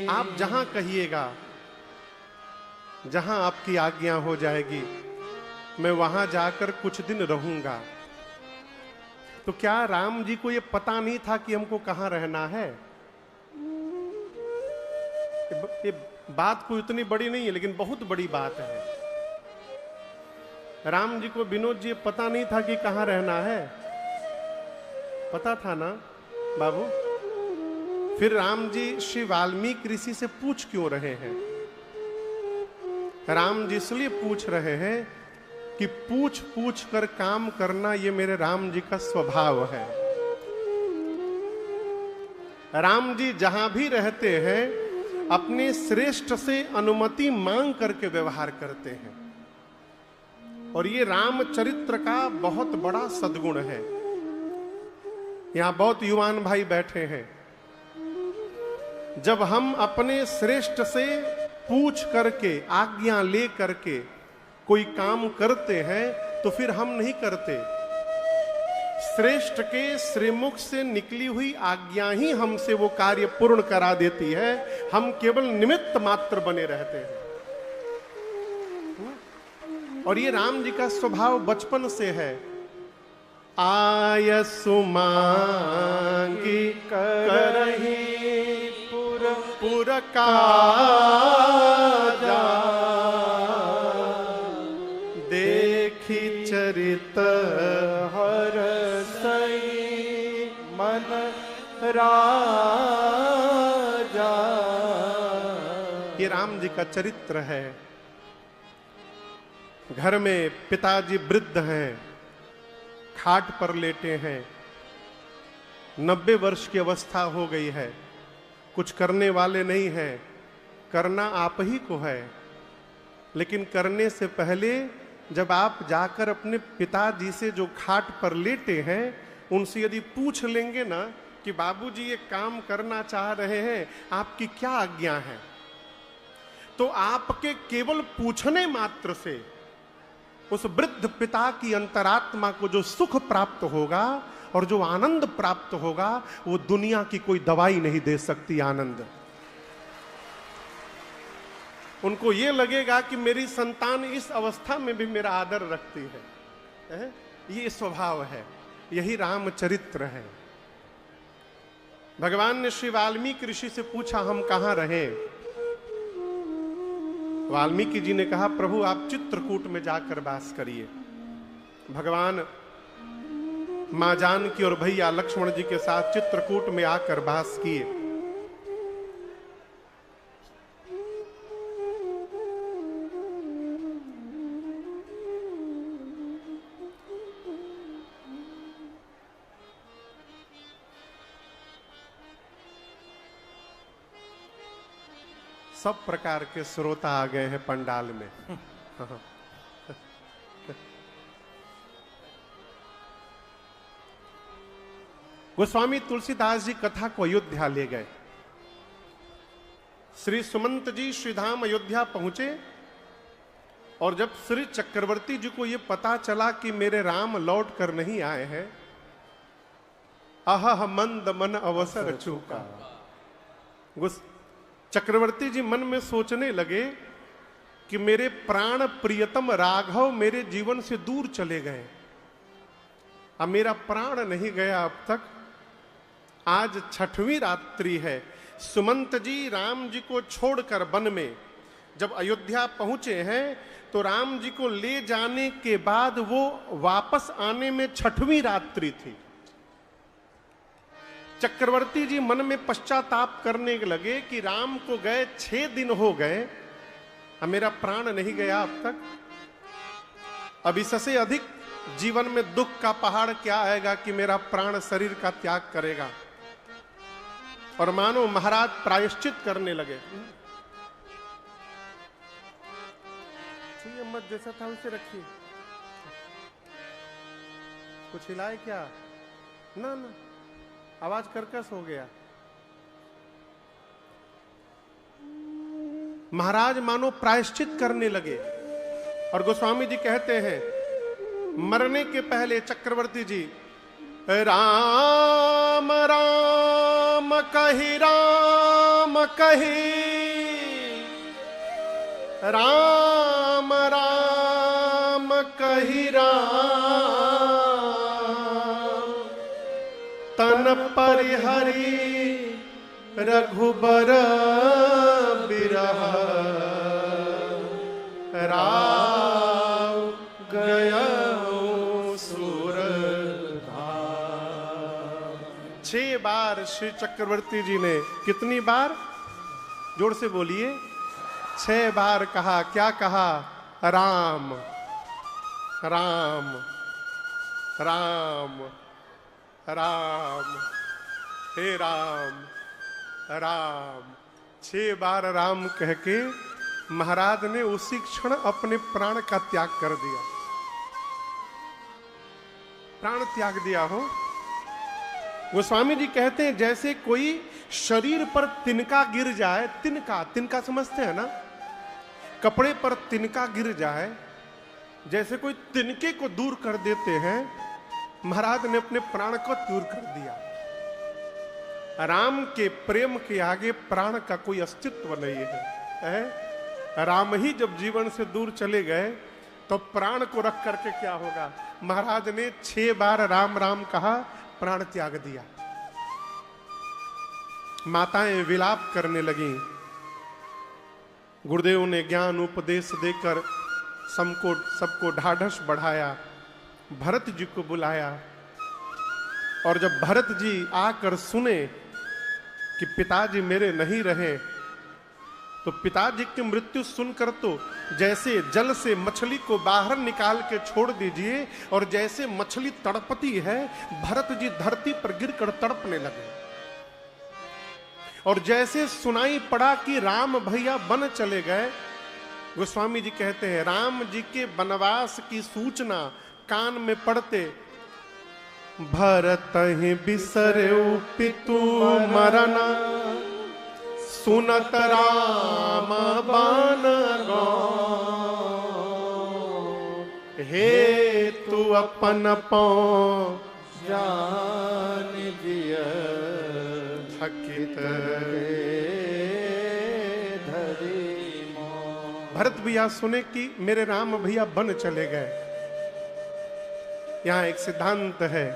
आप जहां कहिएगा, जहां आपकी आज्ञा हो जाएगी, मैं वहां जाकर कुछ दिन रहूंगा। तो क्या राम जी को यह पता नहीं था कि हमको कहां रहना है? ये बात कोई इतनी बड़ी नहीं है, लेकिन बहुत बड़ी बात है। राम जी को, विनोद जी, पता नहीं था कि कहां रहना है? पता था ना बाबू? फिर राम जी श्री वाल्मीकि ऋषि से पूछ क्यों रहे हैं? राम जी इसलिए पूछ रहे हैं कि पूछ पूछ कर काम करना ये मेरे राम जी का स्वभाव है। राम जी जहां भी रहते हैं अपने श्रेष्ठ से अनुमति मांग करके व्यवहार करते हैं, और ये रामचरित्र का बहुत बड़ा सद्गुण है। यहां बहुत युवान भाई बैठे हैं। जब हम अपने श्रेष्ठ से पूछ करके, आज्ञा ले करके कोई काम करते हैं तो फिर हम नहीं करते। श्रेष्ठ के श्रीमुख से निकली हुई आज्ञा ही हमसे वो कार्य पूर्ण करा देती है। हम केवल निमित्त मात्र बने रहते हैं। और ये राम जी का स्वभाव बचपन से है। आयसु मांगी करही पुर काजा, देखी चरित हरसई मन राजा। ये राम जी का चरित्र है। घर में पिताजी वृद्ध हैं, खाट पर लेटे हैं, 90 वर्ष की अवस्था हो गई है, कुछ करने वाले नहीं हैं, करना आप ही को है। लेकिन करने से पहले जब आप जाकर अपने पिताजी से जो खाट पर लेटे हैं उनसे यदि पूछ लेंगे ना कि बाबूजी ये काम करना चाह रहे हैं, आपकी क्या आज्ञा है, तो आपके केवल पूछने मात्र से उस वृद्ध पिता की अंतरात्मा को जो सुख प्राप्त होगा और जो आनंद प्राप्त होगा, वो दुनिया की कोई दवाई नहीं दे सकती आनंद। उनको ये लगेगा कि मेरी संतान इस अवस्था में भी मेरा आदर रखती है। ये स्वभाव है, यही रामचरित्र है। भगवान ने श्री वाल्मीकि ऋषि से पूछा हम कहां रहें? वाल्मीकि जी ने कहा प्रभु आप चित्रकूट में जाकर वास करिए। भगवान मां जानकी और भैया लक्ष्मण जी के साथ चित्रकूट में आकर वास किए। सब प्रकार के श्रोता आ गए हैं पंडाल में। गोस्वामी तुलसीदास जी कथा को अयोध्या ले गए। श्री सुमंत जी श्रीधाम अयोध्या पहुंचे और जब श्री चक्रवर्ती जी को यह पता चला कि मेरे राम लौट कर नहीं आए हैं, अह मंद मन अवसर चूका। चक्रवर्ती जी मन में सोचने लगे कि मेरे प्राण प्रियतम राघव मेरे जीवन से दूर चले गए, अब मेरा प्राण नहीं गया अब तक। आज 6वीं रात्रि है। सुमंत जी राम जी को छोड़कर वन में जब अयोध्या पहुंचे हैं तो राम जी को ले जाने के बाद वो वापस आने में 6वीं रात्रि थी। चक्रवर्ती जी मन में पश्चाताप करने लगे कि राम को गए 6 दिन हो गए, अब मेरा प्राण नहीं गया अब तक। अब इससे अधिक जीवन में दुख का पहाड़ क्या आएगा कि मेरा प्राण शरीर का त्याग करेगा। और मानो महाराज प्रायश्चित करने लगे। मत जैसा था उसे रखिए, कुछ हिलाए क्या? ना ना, आवाज कर्कश हो गया। महाराज मानो प्रायश्चित करने लगे। और गोस्वामी जी कहते हैं मरने के पहले चक्रवर्ती जी राम राम कहि राम कहे राम राम कहि राम, तन परिहरि रघुबर बिरह, राम गया सुर धाम। 6 बार श्री चक्रवर्ती जी ने, कितनी बार? जोर से बोलिए। 6 बार कहा। क्या कहा? राम राम राम राम, हे राम राम। 6 बार राम कह के महाराज ने उसी क्षण अपने प्राण का त्याग कर दिया। प्राण त्याग दिया हो। गोस्वामी जी कहते हैं जैसे कोई शरीर पर तिनका गिर जाए, तिनका समझते हैं ना, कपड़े पर तिनका गिर जाए, जैसे कोई तिनके को दूर कर देते हैं, महाराज ने अपने प्राण को दूर कर दिया। राम के प्रेम के आगे प्राण का कोई अस्तित्व नहीं है। राम ही जब जीवन से दूर चले गए तो प्राण को रख करके क्या होगा? महाराज ने 6 बार राम राम कहा, प्राण त्याग दिया। माताएं विलाप करने लगी। गुरुदेव ने ज्ञान उपदेश देकर सबको ढाढ़स बढ़ाया। भरत जी को बुलाया और जब भरत जी आकर सुने कि पिताजी मेरे नहीं रहे, तो पिताजी की मृत्यु सुनकर तो जैसे जल से मछली को बाहर निकाल के छोड़ दीजिए, और जैसे मछली तड़पती है, भरत जी धरती पर गिरकर तड़पने लगे। और जैसे सुनाई पड़ा कि राम भैया वन चले गए, गोस्वामी जी कहते हैं राम जी के वनवास की सूचना कान में पड़ते, भरत ही बिसर्यु पितु मरना, सुनत राम बान गो, हे तू अपन पाँव जान दिया, थकित धरी। भरत भैया सुने कि मेरे राम भैया वन चले गए। यहां एक सिद्धांत है,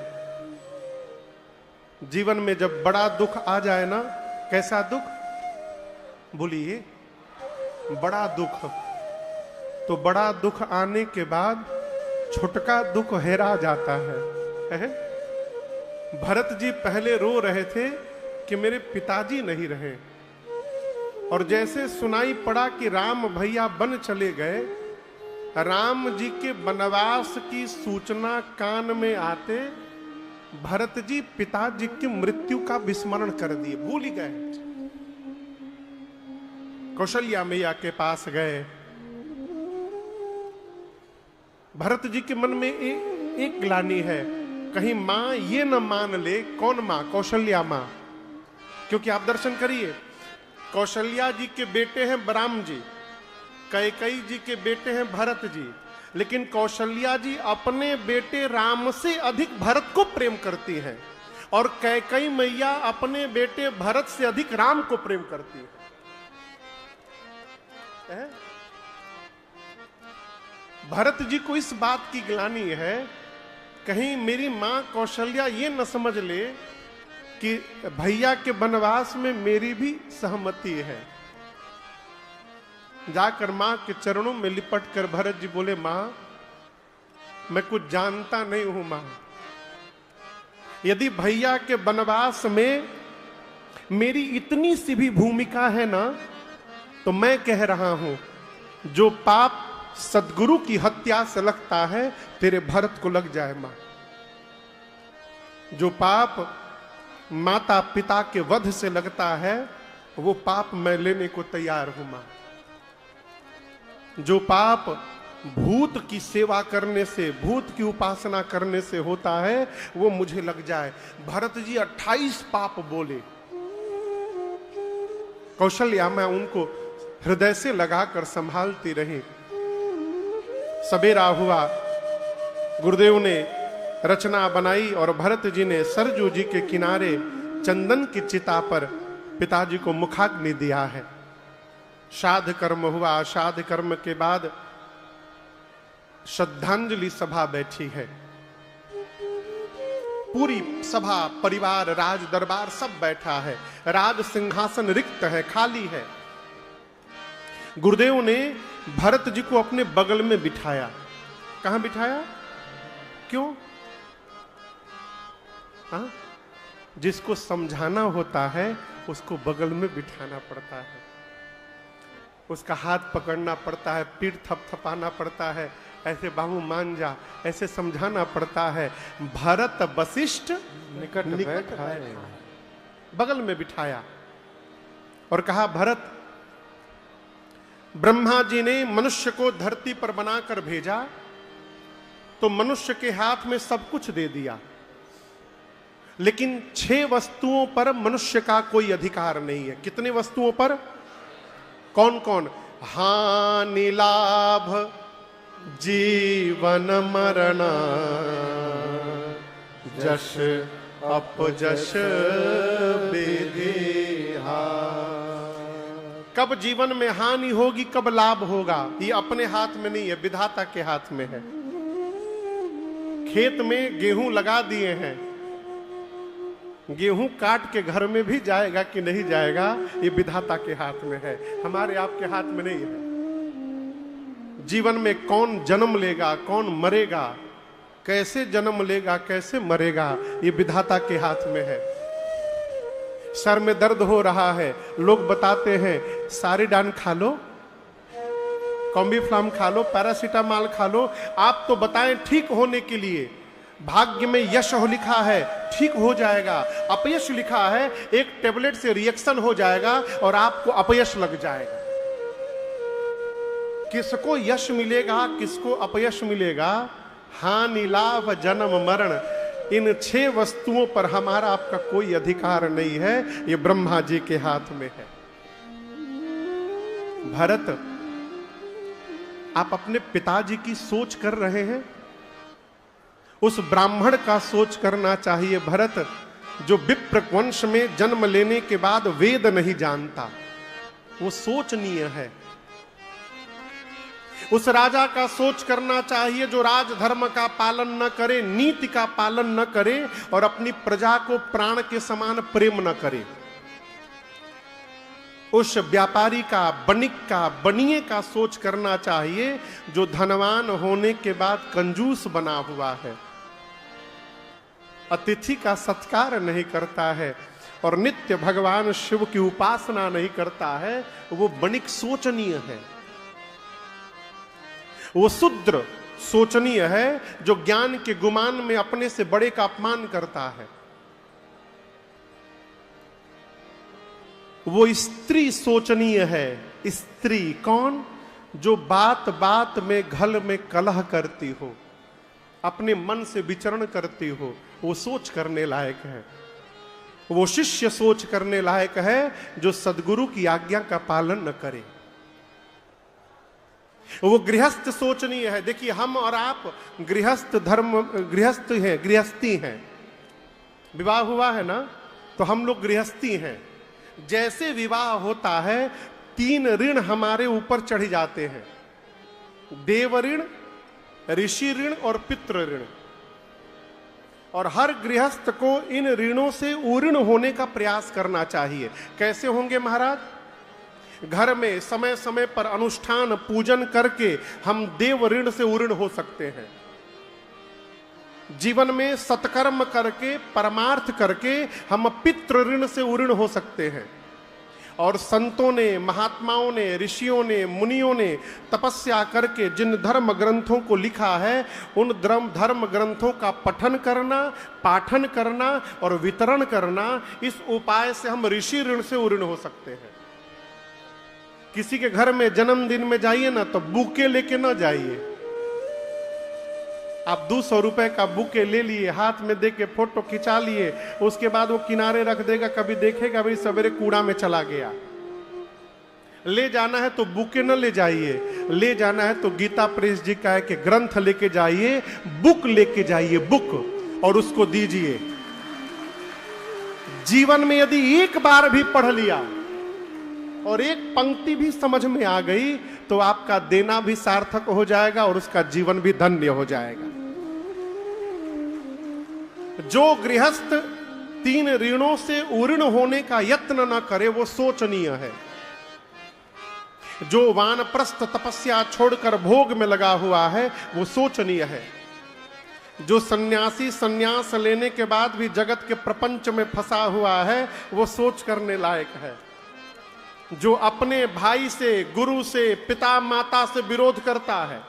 जीवन में जब बड़ा दुख आ जाए ना, कैसा दुख? बोलिए। बड़ा दुख, तो बड़ा दुख आने के बाद छोटका दुख हेरा जाता है? भरत जी पहले रो रहे थे कि मेरे पिताजी नहीं रहे, और जैसे सुनाई पड़ा कि राम भैया वन चले गए, राम जी के वनवास की सूचना कान में आते भरत जी पिताजी की मृत्यु का विस्मरण कर दिए, भूल ही गए। कौशल्या मैया के पास गए। भरत जी के मन में एक ग्लानि है, कहीं मां ये न मान ले। कौन मां? कौशल्या मां। क्योंकि आप दर्शन करिए, कौशल्या जी के बेटे हैं बराम जी, कैकेयी जी के बेटे हैं भरत जी, लेकिन कौशल्या जी अपने बेटे राम से अधिक भरत को प्रेम करती हैं, और कैकेयी मैया अपने बेटे भरत से अधिक राम को प्रेम करती है। भरत जी को इस बात की ग्लानि है, कहीं मेरी मां कौशल्या ये न समझ ले कि भैया के वनवास में मेरी भी सहमति है। जाकर मां के चरणों में लिपट कर भरत जी बोले, मां मैं कुछ जानता नहीं हूं मां, यदि भैया के वनवास में मेरी इतनी सी भी भूमिका है ना, तो मैं कह रहा हूं जो पाप सदगुरु की हत्या से लगता है तेरे भरत को लग जाए मां। जो पाप माता पिता के वध से लगता है वो पाप मैं लेने को तैयार हूं मां। जो पाप भूत की सेवा करने से, भूत की उपासना करने से होता है, वो मुझे लग जाए। भरत जी 28 पाप बोले। कौशल्या मैं उनको हृदय से लगाकर संभालती रही। सवेरा हुआ, गुरुदेव ने रचना बनाई और भरत जी ने सरजू जी के किनारे चंदन की चिता पर पिताजी को मुखाग्नि दिया है। श्राद्ध कर्म हुआ, श्राद्ध कर्म के बाद श्रद्धांजलि सभा बैठी है। पूरी सभा, परिवार, राज दरबार सब बैठा है। राज सिंहासन रिक्त है, खाली है। गुरुदेव ने भरत जी को अपने बगल में बिठाया। कहां बिठाया? क्यों? हाँ? जिसको समझाना होता है उसको बगल में बिठाना पड़ता है, उसका हाथ पकड़ना पड़ता है, पीठ थपथपाना पड़ता है, ऐसे बाहु मान जा, ऐसे समझाना पड़ता है। भरत वशिष्ठ निकट है, बगल में बिठाया और कहा, भरत, ब्रह्मा जी ने मनुष्य को धरती पर बनाकर भेजा तो मनुष्य के हाथ में सब कुछ दे दिया, लेकिन 6 वस्तुओं पर मनुष्य का कोई अधिकार नहीं है। कितने वस्तुओं पर? कौन कौन? हानि लाभ जीवन मरण, जश अपजश विधि। कब जीवन में हानि होगी, कब लाभ होगा, ये अपने हाथ में नहीं है, विधाता के हाथ में है। खेत में गेहूं लगा दिए हैं, गेहूं काट के घर में भी जाएगा कि नहीं जाएगा, ये विधाता के हाथ में है, हमारे आपके हाथ में नहीं है। जीवन में कौन जन्म लेगा, कौन मरेगा, कैसे जन्म लेगा, कैसे मरेगा, ये विधाता के हाथ में है। सर में दर्द हो रहा है, लोग बताते हैं सारिडान खा लो, कॉम्बीफ्लाम खा लो, पैरासीटामॉल खा लो। आप तो बताएं ठीक होने के लिए। भाग्य में यश हो लिखा है, ठीक हो जाएगा। अपयश लिखा है, एक टेबलेट से रिएक्शन हो जाएगा और आपको अपयश लग जाएगा। किसको यश मिलेगा, किसको अपयश मिलेगा? हानि लाभ जन्म मरण, इन 6 वस्तुओं पर हमारा आपका कोई अधिकार नहीं है, ये ब्रह्मा जी के हाथ में है। भरत, आप अपने पिताजी की सोच कर रहे हैं, उस ब्राह्मण का सोच करना चाहिए। भरत, जो विप्र वंश में जन्म लेने के बाद वेद नहीं जानता, वो सोचनीय है। उस राजा का सोच करना चाहिए जो राजधर्म का पालन न करे, नीति का पालन न करे और अपनी प्रजा को प्राण के समान प्रेम न करे। उस व्यापारी का, बणिक का, बनिए का सोच करना चाहिए जो धनवान होने के बाद कंजूस बना हुआ है, अतिथि का सत्कार नहीं करता है और नित्य भगवान शिव की उपासना नहीं करता है। वो बणिक सोचनीय है, वो शूद्र सोचनीय है जो ज्ञान के गुमान में अपने से बड़े का अपमान करता है। वो स्त्री सोचनीय है। स्त्री कौन? जो बात बात में घल में कलह करती हो, अपने मन से विचरण करती हो, वो सोच करने लायक है। वो शिष्य सोच करने लायक है जो सद्गुरु की आज्ञा का पालन न करे। वो गृहस्थ सोचनीय है। देखिए, हम और आप गृहस्थ धर्म, गृहस्थ हैं, गृहस्थी हैं। विवाह हुआ है ना, तो हम लोग गृहस्थी हैं। जैसे विवाह होता है 3 ऋण हमारे ऊपर चढ़ जाते हैं, देव ऋण, ऋषि ऋण और पितृ ऋण। और हर गृहस्थ को इन ऋणों से उऋण होने का प्रयास करना चाहिए। कैसे होंगे महाराज? घर में समय समय पर अनुष्ठान पूजन करके हम देव ऋण से उऋण हो सकते हैं। जीवन में सत्कर्म करके, परमार्थ करके हम पितृ ऋण से उऋण हो सकते हैं। और संतों ने, महात्माओं ने, ऋषियों ने, मुनियों ने तपस्या करके जिन धर्म ग्रंथों को लिखा है, उन धर्म ग्रंथों का पठन करना, पाठन करना और वितरण करना, इस उपाय से हम ऋषि ऋण से उऋण हो सकते हैं। किसी के घर में जन्मदिन में जाइए ना, तो बुके लेके ना जाइए। आप 200 रुपए का बुके ले लिए, हाथ में दे के फोटो खिंचा लिए, उसके बाद वो किनारे रख देगा, कभी देखेगा भाई सवेरे कूड़ा में चला गया। ले जाना है तो बुके न ले जाइए, ले जाना है तो गीता प्रेस जी का है कि ग्रंथ लेके जाइए, बुक लेके जाइए, बुक, और उसको दीजिए। जीवन में यदि एक बार भी पढ़ लिया और एक पंक्ति भी समझ में आ गई तो आपका देना भी सार्थक हो जाएगा और उसका जीवन भी धन्य हो जाएगा। जो गृहस्थ 3 ऋणों से उऋण होने का यत्न न करे वो शोचनीय है। जो वानप्रस्थ तपस्या छोड़कर भोग में लगा हुआ है वो शोचनीय है। जो सन्यासी सन्यास लेने के बाद भी जगत के प्रपंच में फंसा हुआ है वो सोच करने लायक है। जो अपने भाई से, गुरु से, पिता माता से विरोध करता है,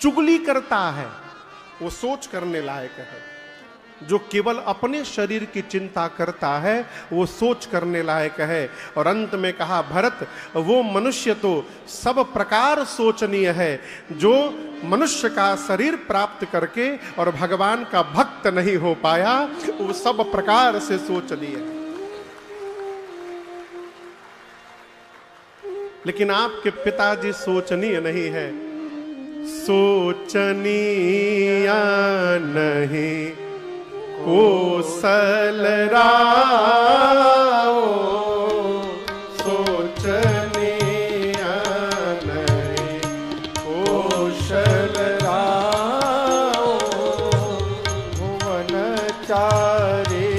चुगली करता है, वो सोच करने लायक है। जो केवल अपने शरीर की चिंता करता है वो सोच करने लायक है। और अंत में कहा भरत, वो मनुष्य तो सब प्रकार सोचनीय है जो मनुष्य का शरीर प्राप्त करके और भगवान का भक्त नहीं हो पाया, वो सब प्रकार से सोचनीय है। लेकिन आपके पिताजी सोचनीय नहीं है। सोचनीय नहीं कौशल राव, सोचनीय नहीं कौशल राव। भुवन चारे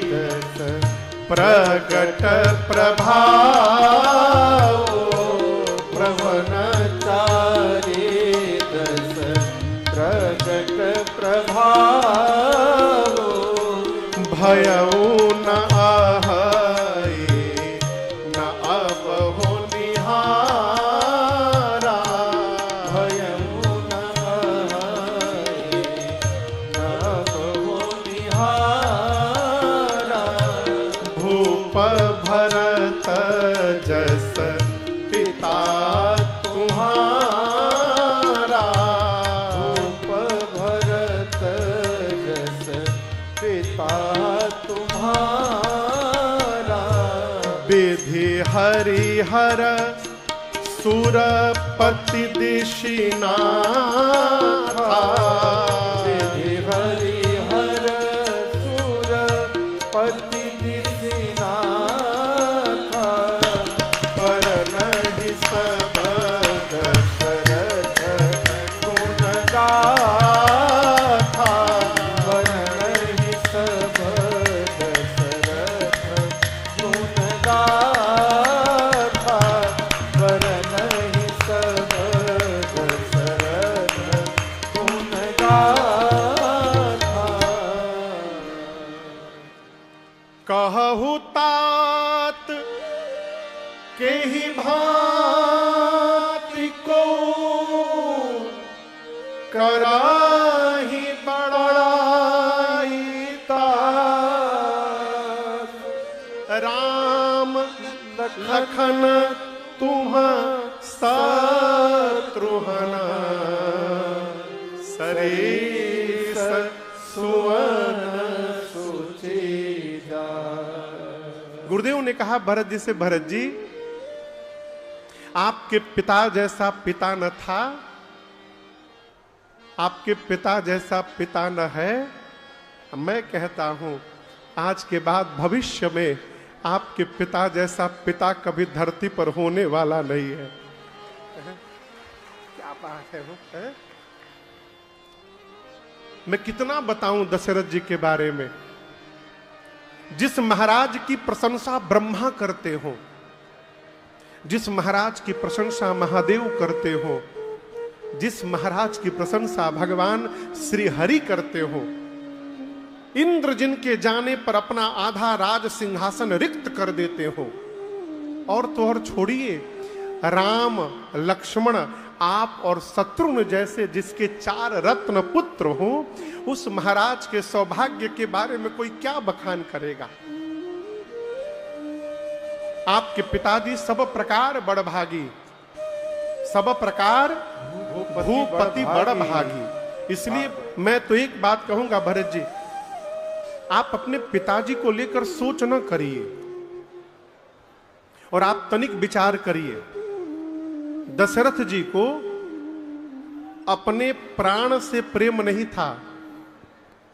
दस प्रगट प्रभाव, भुवन चारे दस प्रगट प्रभाव। भयऊ न आहै न अब हो निहारा, भयऊ न आहै न अब हो निहारा। भूप भरत जस पिता तुम्हारा, भूप भरत जस पिता तुम्हारा। विधि हरिहर सुरपति दिशिनाथा, विधि हरिहर सुरपति दिशिनाथा। पर नहीं सब दशरथ गुण गाथा, पर नहीं सब दशरथ गुण गाथा, पर नहीं सब दशरथ गुण गाथा। कहु तात के ही भांति को कराही बड़ाई तात। राम लखन तुम शत्रुघ्न सरीस सुवन सुचेजा। गुरुदेव ने कहा भरत जी से, भरत जी आपके पिता जैसा पिता न था, आपके पिता जैसा पिता न है। मैं कहता हूं आज के बाद भविष्य में आपके पिता जैसा पिता कभी धरती पर होने वाला नहीं है। क्या बात है वो है? मैं कितना बताऊं दशरथ जी के बारे में। जिस महाराज की प्रशंसा ब्रह्मा करते हो, जिस महाराज की प्रशंसा महादेव करते हो, जिस महाराज की प्रशंसा भगवान श्री हरि करते हो, इंद्र जिनके जाने पर अपना आधा राज सिंहासन रिक्त कर देते हो, और तो और छोड़िए राम लक्ष्मण आप और शत्रुघ्न जैसे जिसके 4 रत्न पुत्र हो, उस महाराज के सौभाग्य के बारे में कोई क्या बखान करेगा। आपके पिताजी सब प्रकार बड़भागी, सब प्रकार भूपति बड़भागी। इसलिए मैं तो एक बात कहूंगा भरत जी, आप अपने पिताजी को लेकर सोच न करिए और आप तनिक विचार करिए। दशरथ जी को अपने प्राण से प्रेम नहीं था,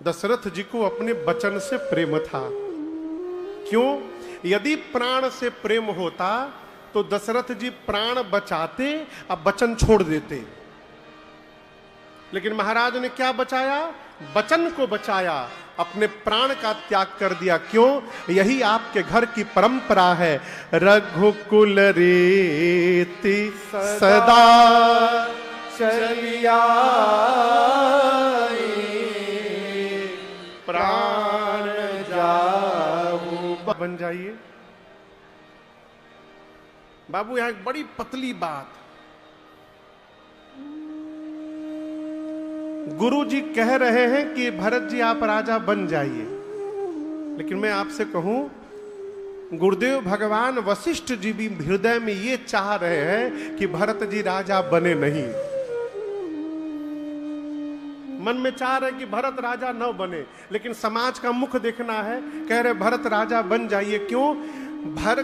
दशरथ जी को अपने वचन से प्रेम था। क्यों? यदि प्राण से प्रेम होता तो दशरथ जी प्राण बचाते, अब वचन छोड़ देते। लेकिन महाराज ने क्या बचाया? वचन को बचाया, अपने प्राण का त्याग कर दिया। क्यों? यही आपके घर की परंपरा है। रघुकुल रीति सदा चलिया, प्राण जाऊ। बन जाइए बाबू। यहां एक बड़ी पतली बात, गुरु जी कह रहे हैं कि भरत जी आप राजा बन जाइए, लेकिन मैं आपसे कहूं, गुरुदेव भगवान वशिष्ठ जी भी हृदय में ये चाह रहे हैं कि भरत जी राजा बने नहीं। मन में चाह रहे कि भरत राजा न बने, लेकिन समाज का मुख देखना है, कह रहे भरत राजा बन जाइए। क्यों?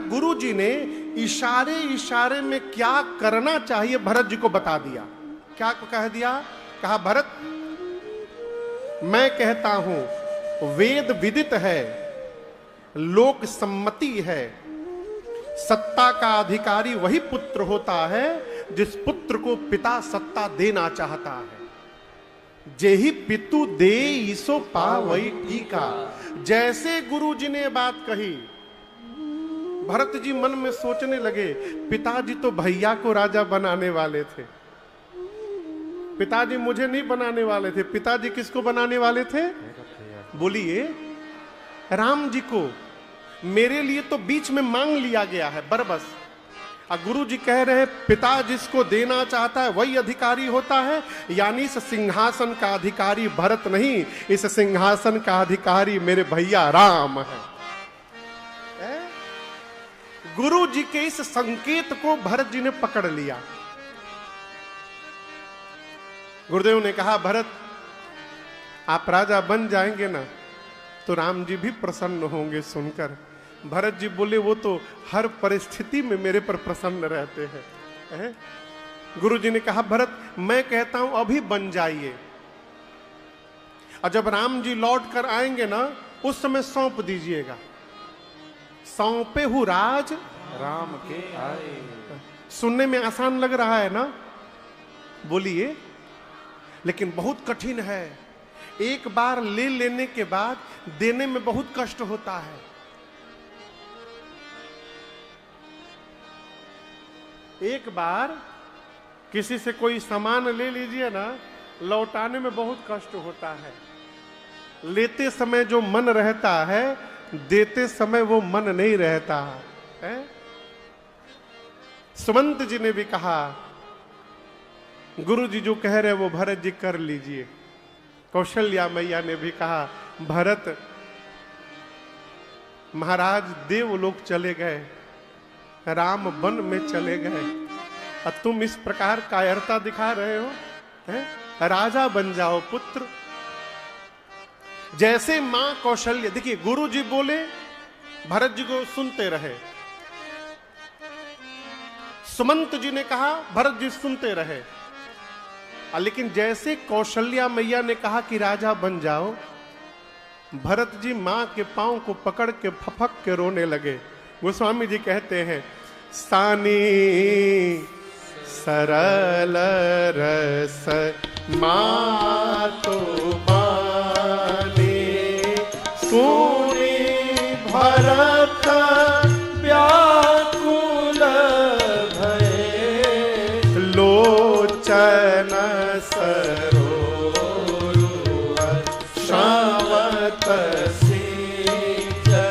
गुरु जी ने इशारे इशारे में क्या करना चाहिए भरत जी को बता दिया। क्या कह दिया? कहा भरत, मैं कहता हूं वेद विदित है, लोक सम्मति है, सत्ता का अधिकारी वही पुत्र होता है जिस पुत्र को पिता सत्ता देना चाहता है। जेहि पितु दे ईसो पावई टीका। जैसे गुरु जी ने बात कही, भरत जी मन में सोचने लगे, पिताजी तो भैया को राजा बनाने वाले थे, पिताजी मुझे नहीं बनाने वाले थे। पिताजी किसको बनाने वाले थे? बोलिए, राम जी को। मेरे लिए तो बीच में मांग लिया गया है बरबस। और गुरु जी कह रहे पिता जिसको देना चाहता है वही अधिकारी होता है। यानी इस सिंहासन का अधिकारी भरत नहीं, इस सिंहासन का अधिकारी मेरे भैया राम है। गुरु जी के इस संकेत को भरत जी ने पकड़ लिया। गुरुदेव ने कहा, भरत आप राजा बन जाएंगे ना तो राम जी भी प्रसन्न होंगे सुनकर। भरत जी बोले, वो तो हर परिस्थिति में मेरे पर प्रसन्न रहते हैं। गुरु जी ने कहा, भरत मैं कहता हूं अभी बन जाइए, और जब राम जी लौट कर आएंगे ना उस समय सौंप दीजिएगा। सौंपे हूं राज राम के आए। सुनने में आसान लग रहा है ना? बोलिए, लेकिन बहुत कठिन है। एक बार ले लेने के बाद देने में बहुत कष्ट होता है। एक बार किसी से कोई सामान ले लीजिए ना, लौटाने में बहुत कष्ट होता है। लेते समय जो मन रहता है, देते समय वो मन नहीं रहता है। सुमंत जी ने भी कहा, गुरु जी जो कह रहे वो भरत जी कर लीजिए। कौशल्या मैया ने भी कहा, भरत महाराज देवलोक चले गए, राम वन में चले गए, और तुम इस प्रकार कायरता दिखा रहे हो है? राजा बन जाओ पुत्र। जैसे मां कौशल्या, देखिए गुरु जी बोले, भरत जी को सुनते रहे। सुमंत जी ने कहा, भरत जी सुनते रहे। लेकिन जैसे कौशल्या मैया ने कहा कि राजा बन जाओ, भरत जी मां के पांव को पकड़ के फपक के रोने लगे। गोस्वामी जी कहते हैं, सानी सरल रस मातो बानी, सुनी भरत व्याकुल भये, लोचन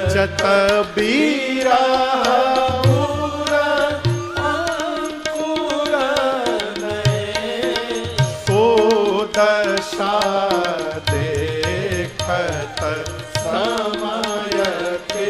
जत बीरा अंकुर तो दशा देखत समय के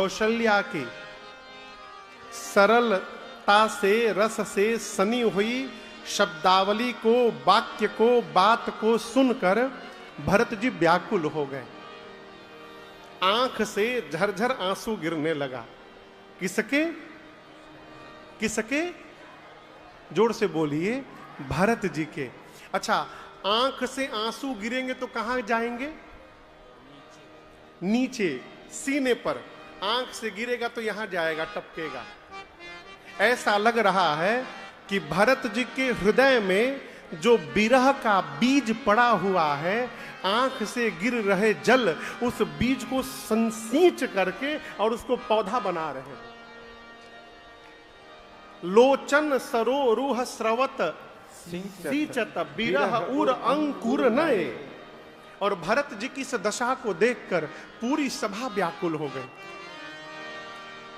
कौशल्या की सरलता से रस से सनी हुई शब्दावली को, वाक्य को, बात को सुनकर भरत जी व्याकुल हो गए। आंख से झरझर आंसू गिरने लगा। किसके किसके? जोर से बोलिए, भरत जी के। अच्छा, आंख से आंसू गिरेंगे तो कहां जाएंगे? नीचे, सीने पर। आंख से गिरेगा तो यहां जाएगा, टपकेगा। ऐसा लग रहा है कि भरत जी के हृदय में जो विरह का बीज पड़ा हुआ है, आंख से गिर रहे जल उस बीज को संसींच करके और उसको पौधा बना रहे हैं। लोचन सरो रूह स्रवत सींचत विरह उर अंकुर नए। और भरत जी की इस दशा को देखकर पूरी सभा व्याकुल हो गई।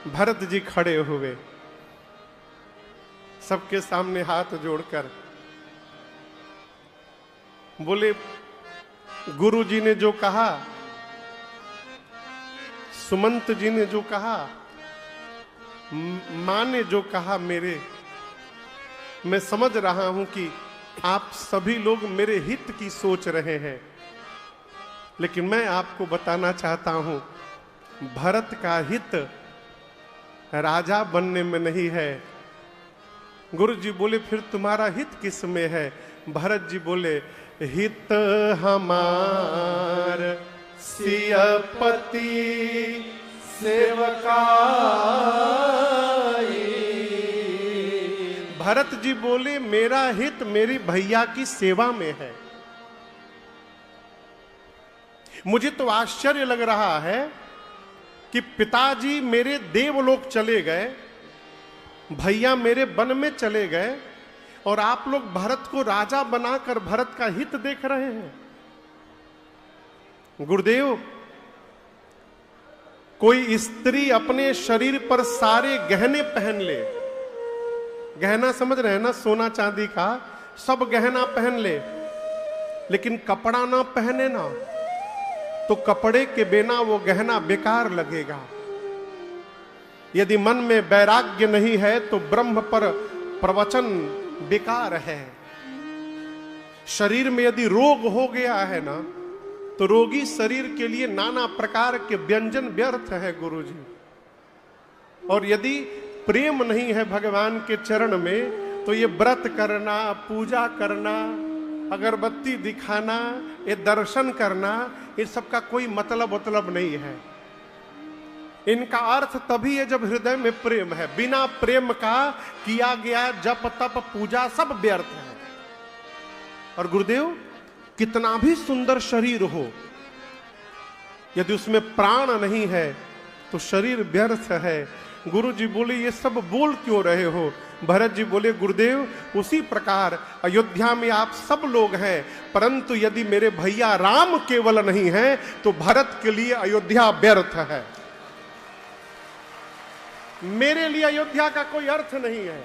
भरत जी खड़े हुए, सबके सामने हाथ जोड़कर बोले, गुरु जी ने जो कहा, सुमंत जी ने जो कहा, मां ने जो कहा, मैं समझ रहा हूं कि आप सभी लोग मेरे हित की सोच रहे हैं, लेकिन मैं आपको बताना चाहता हूं, भरत का हित राजा बनने में नहीं है। गुरु जी बोले, फिर तुम्हारा हित किस में है? भरत जी बोले, हित हमार सियपति सेवकाई। भरत जी बोले, मेरा हित मेरी भैया की सेवा में है। मुझे तो आश्चर्य लग रहा है कि पिताजी मेरे देवलोक चले गए, भैया मेरे वन में चले गए, और आप लोग भरत को राजा बनाकर भरत का हित देख रहे हैं। गुरुदेव, कोई स्त्री अपने शरीर पर सारे गहने पहन ले, गहना समझ रहे हैं ना, सोना चांदी का सब गहना पहन ले, लेकिन कपड़ा ना पहने ना, तो कपड़े के बिना वो गहना बेकार लगेगा। यदि मन में वैराग्य नहीं है तो ब्रह्म पर प्रवचन बेकार है। शरीर में यदि रोग हो गया है ना, तो रोगी शरीर के लिए नाना प्रकार के व्यंजन व्यर्थ है गुरुजी। और यदि प्रेम नहीं है भगवान के चरण में, तो ये व्रत करना, पूजा करना, अगरबत्ती दिखाना, ये दर्शन करना, इन सब का कोई मतलब नहीं है। इनका अर्थ तभी है जब हृदय में प्रेम है। बिना प्रेम का किया गया जप तप पूजा सब व्यर्थ है। और गुरुदेव, कितना भी सुंदर शरीर हो, यदि उसमें प्राण नहीं है तो शरीर व्यर्थ है। गुरु जी बोले, ये सब बोल क्यों रहे हो? भरत जी बोले, गुरुदेव, उसी प्रकार अयोध्या में आप सब लोग हैं, परंतु यदि मेरे भैया राम केवल नहीं है तो भरत के लिए अयोध्या व्यर्थ है। मेरे लिए अयोध्या का कोई अर्थ नहीं है।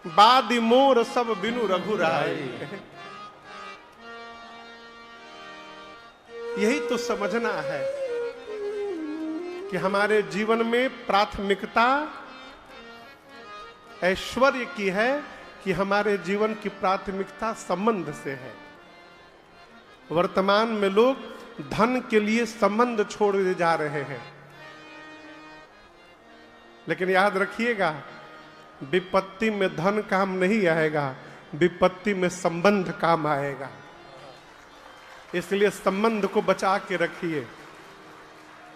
बादी मोर सब बिनु रघुराई। यही तो समझना है कि हमारे जीवन में प्राथमिकता ऐश्वर्य की है, कि हमारे जीवन की प्राथमिकता संबंध से है। वर्तमान में लोग धन के लिए संबंध छोड़ जा रहे हैं, लेकिन याद रखिएगा, विपत्ति में धन काम नहीं आएगा, विपत्ति में संबंध काम आएगा। इसलिए संबंध को बचा के रखिए।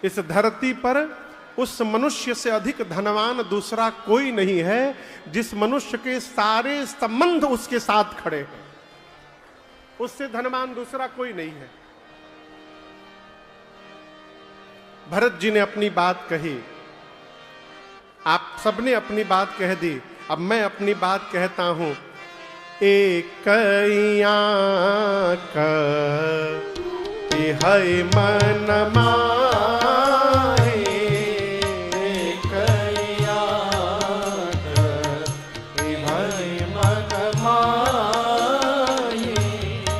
इस धरती पर उस मनुष्य से अधिक धनवान दूसरा कोई नहीं है, जिस मनुष्य के सारे संबंध उसके साथ खड़े हैं। उससे धनवान दूसरा कोई नहीं है। भरत जी ने अपनी बात कही, आप सबने अपनी बात कह दी, अब मैं अपनी बात कहता हूं। एक है मन माहे, मन माहे,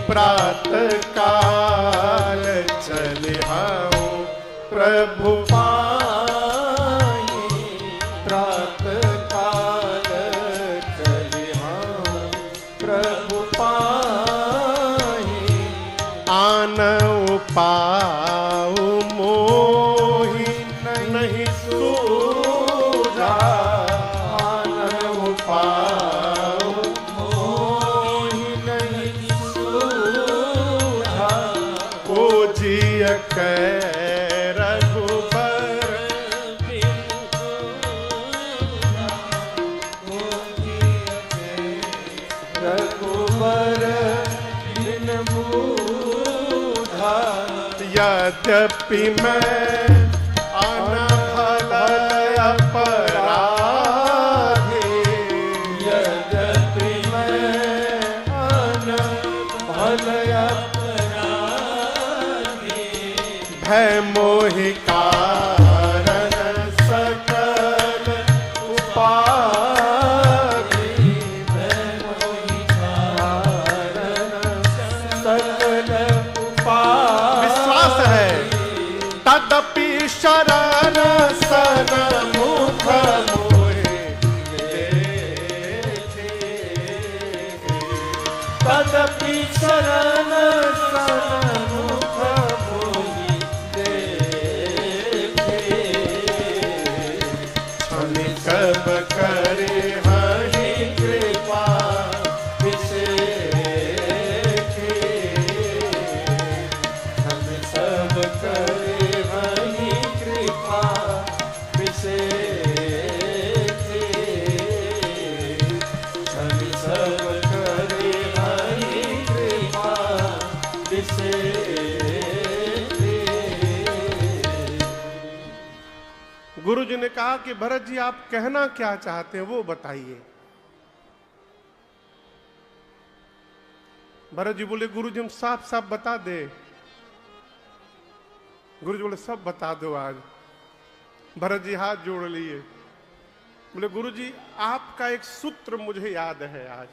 प्रातः काल चले आओ प्रभु। पाओ मोहि नहीं सूझा, को जिय कै रघुबर बिनु सूझा, को जिय कै रघुबर बिनु मूढ़ा। यद्यपि मैं अनभल अपराधी, यद्यपि मैं अनभल अपराधी, भय मोहि कारण सकल उपाधि, भय मोहि कारण सकल उपाधि। विश्वास है तदपि शरण सन्मुख मोहि देखे, तदपि शरण सन्मुख मोहि देखे, क्षमि कब करे हरि कृपा विशेखे, हम सब करे हरि कृपा विशेखे, हम सब करे हरि कृपा विशेखे। गुरु जी ने कहा कि भरत जी आप कहना क्या चाहते हैं वो बताइए। भरत जी बोले गुरु जी हम साफ साफ बता दे। गुरु जी बोले सब बता दो आज। भरत जी हाथ जोड़ लिए, बोले गुरु जी आपका एक सूत्र मुझे याद है आज।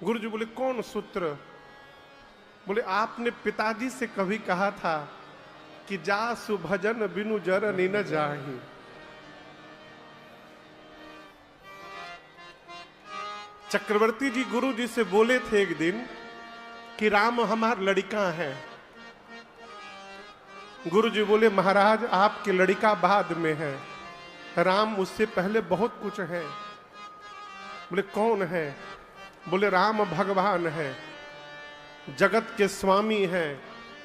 गुरु जी बोले कौन सूत्र? बोले आपने पिताजी से कभी कहा था कि जासु भजन बिनु जरनी न जाहि। चक्रवर्ती जी गुरु जी से बोले थे एक दिन कि राम हमार लड़का है। गुरु जी बोले महाराज आपके लड़का बाद में है, राम उससे पहले बहुत कुछ है। बोले कौन है? बोले राम भगवान है, जगत के स्वामी है।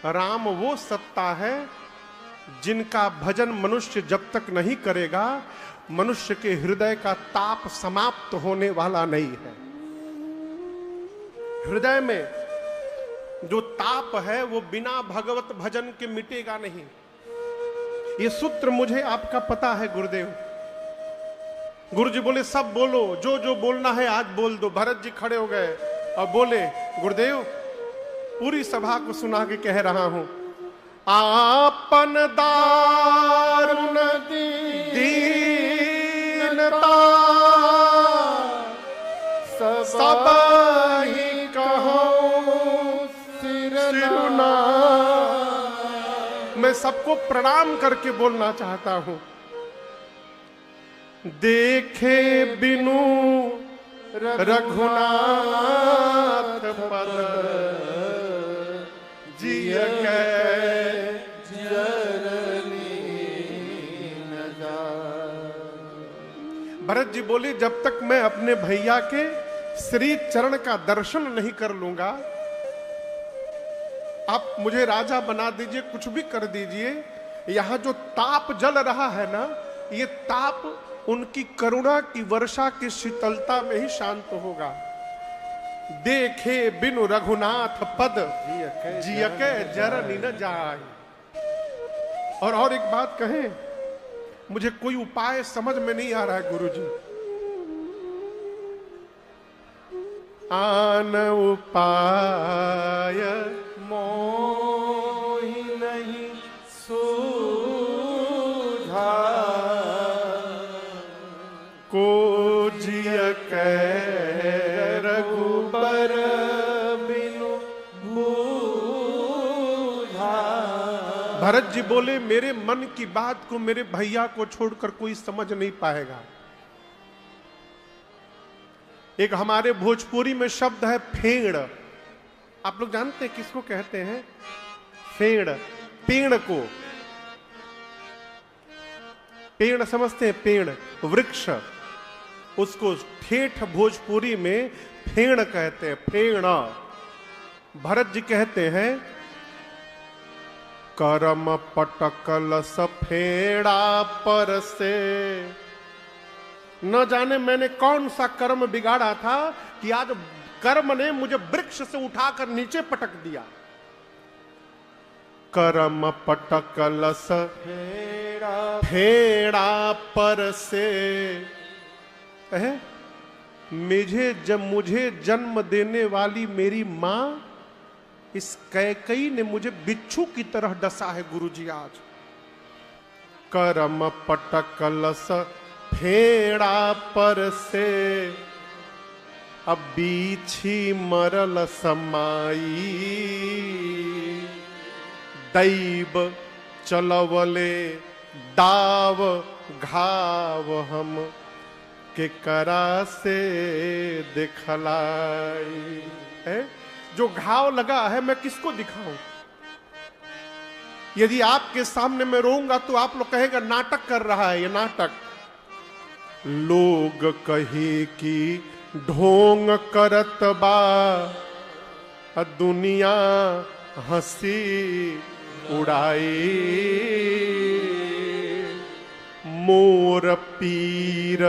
राम वो सत्ता है जिनका भजन मनुष्य जब तक नहीं करेगा मनुष्य के हृदय का ताप समाप्त होने वाला नहीं है। हृदय में जो ताप है वो बिना भगवत भजन के मिटेगा नहीं। ये सूत्र मुझे आपका पता है गुरुदेव। गुरु जी बोले सब बोलो, जो जो बोलना है आज बोल दो। भरत जी खड़े हो गए और बोले गुरुदेव पूरी सभा को सुना के कह रहा हूं, आपन दारुण दीनता सब ही कहो सिरना। मैं सबको प्रणाम करके बोलना चाहता हूं। देखे बिनु रघुनाथ पद जिय कै जरनी न जाय। भरत जी बोले जब तक मैं अपने भैया के श्री चरण का दर्शन नहीं कर लूंगा, आप मुझे राजा बना दीजिए, कुछ भी कर दीजिए, यहां जो ताप जल रहा है ना, ये ताप उनकी करुणा की वर्षा की शीतलता में ही शांत होगा। देखे बिनु रघुनाथ पद जिय कै जरनी न जाय। और एक बात कहें, मुझे कोई उपाय समझ में नहीं आ रहा है गुरुजी। आन उपाय मोहि नहीं सूझा, को जिय कै रघुबर बिनु मूढ़ा। भरत जी बोले मेरे मन की बात को मेरे भैया को छोड़कर कोई समझ नहीं पाएगा। एक हमारे भोजपुरी में शब्द है फेड़। आप लोग जानते हैं किसको कहते हैं? फेड़, पेड़ को। पेड़ समझते हैं? पेड़, वृक्ष, उसको ठेठ भोजपुरी में फेण कहते हैं, फेण। भरत जी कहते हैं करम पटकल सफेड़ा पर से, न जाने मैंने कौन सा कर्म बिगाड़ा था कि आज कर्म ने मुझे वृक्ष से उठाकर नीचे पटक दिया। करम पटकल सफेड़ा पर से, मुझे जन्म देने वाली मेरी मां इस कैकई ने मुझे बिच्छू की तरह डसा है गुरुजी आज। करम पटकल सफेड़ा पर से, अब बीछी मरल समाई, दैव चलवले दाव घाव हम के करा से दिखलाई। है जो घाव लगा है मैं किसको दिखाऊं? यदि आपके सामने मैं रोऊंगा तो आप लोग कहेगा नाटक कर रहा है, ये नाटक। लोग कहे कि ढोंग करत बा, दुनिया हंसी उड़ाई, मोर पीर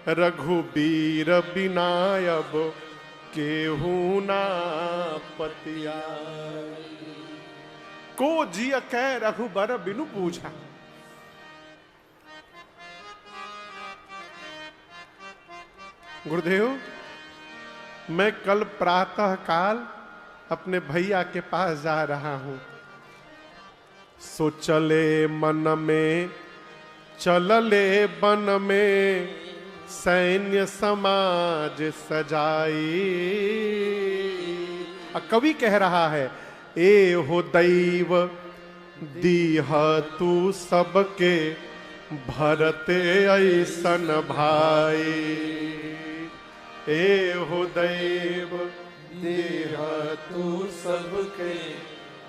रघुबीर बिनायब केहू ना पतिया, को जिय कह रघुबर बिनु पूछा। गुरुदेव, मैं कल प्रातः काल अपने भैया के पास जा रहा हूं, सो चले मन में चलले बन में, सैन्य समाज सजाई। कवि कह रहा है ए हो दैव दीह तू सबके, भरते ऐसन भाई। ए हो दैव दीह तू सबके,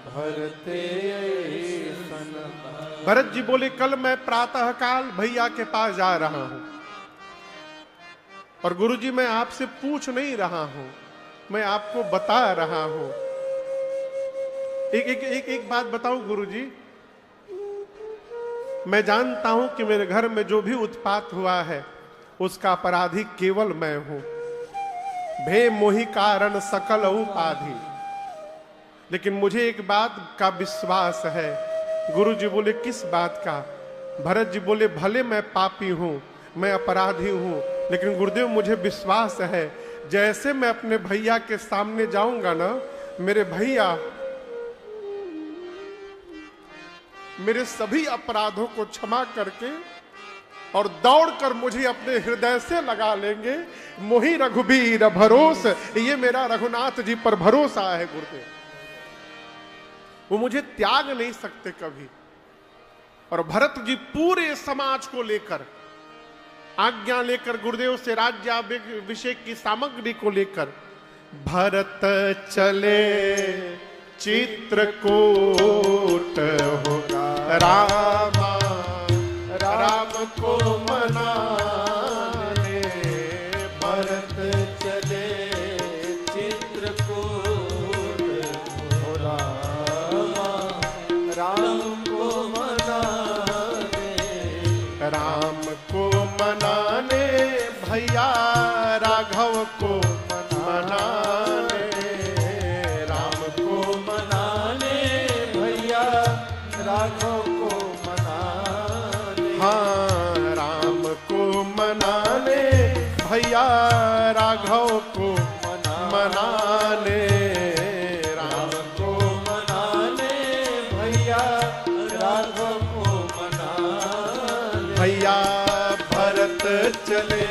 भरते ऐसन भाई। भरत जी बोले कल मैं प्रातः काल भैया के पास जा रहा हूं, और गुरुजी मैं आपसे पूछ नहीं रहा हूं, मैं आपको बता रहा हूं। एक बात बताऊं गुरुजी, मैं जानता हूं कि मेरे घर में जो भी उत्पात हुआ है उसका अपराधी केवल मैं हूं। भे मोहि कारण सकल उपाधि, लेकिन मुझे एक बात का विश्वास है। गुरुजी बोले किस बात का? भरत जी बोले भले मैं पापी हूं, मैं अपराधी हूं, लेकिन गुरुदेव मुझे विश्वास है जैसे मैं अपने भैया के सामने जाऊंगा ना, मेरे भैया मेरे सभी अपराधों को क्षमा करके और दौड़कर मुझे अपने हृदय से लगा लेंगे। मोहि रघुबीर भरोस, ये मेरा रघुनाथ जी पर भरोसा है गुरुदेव, वो मुझे त्याग नहीं सकते कभी। और भरत जी पूरे समाज को लेकर, आज्ञा लेकर, गुरुदेव से राज्याभिषेक की सामग्री को लेकर भरत चले चित्रकूट होगा, रामा राम को मनाने। भरत चले चित्रकूट हो, रामा राम को मनाने। राम को मनाने भैया राघव को मनाने, राम को मनाने भैया राघव को मनाने। हाँ, राम को मनाने भैया राघव को मनाने। राम को मनाने भैया राघव को मनाने। भैया भरत चले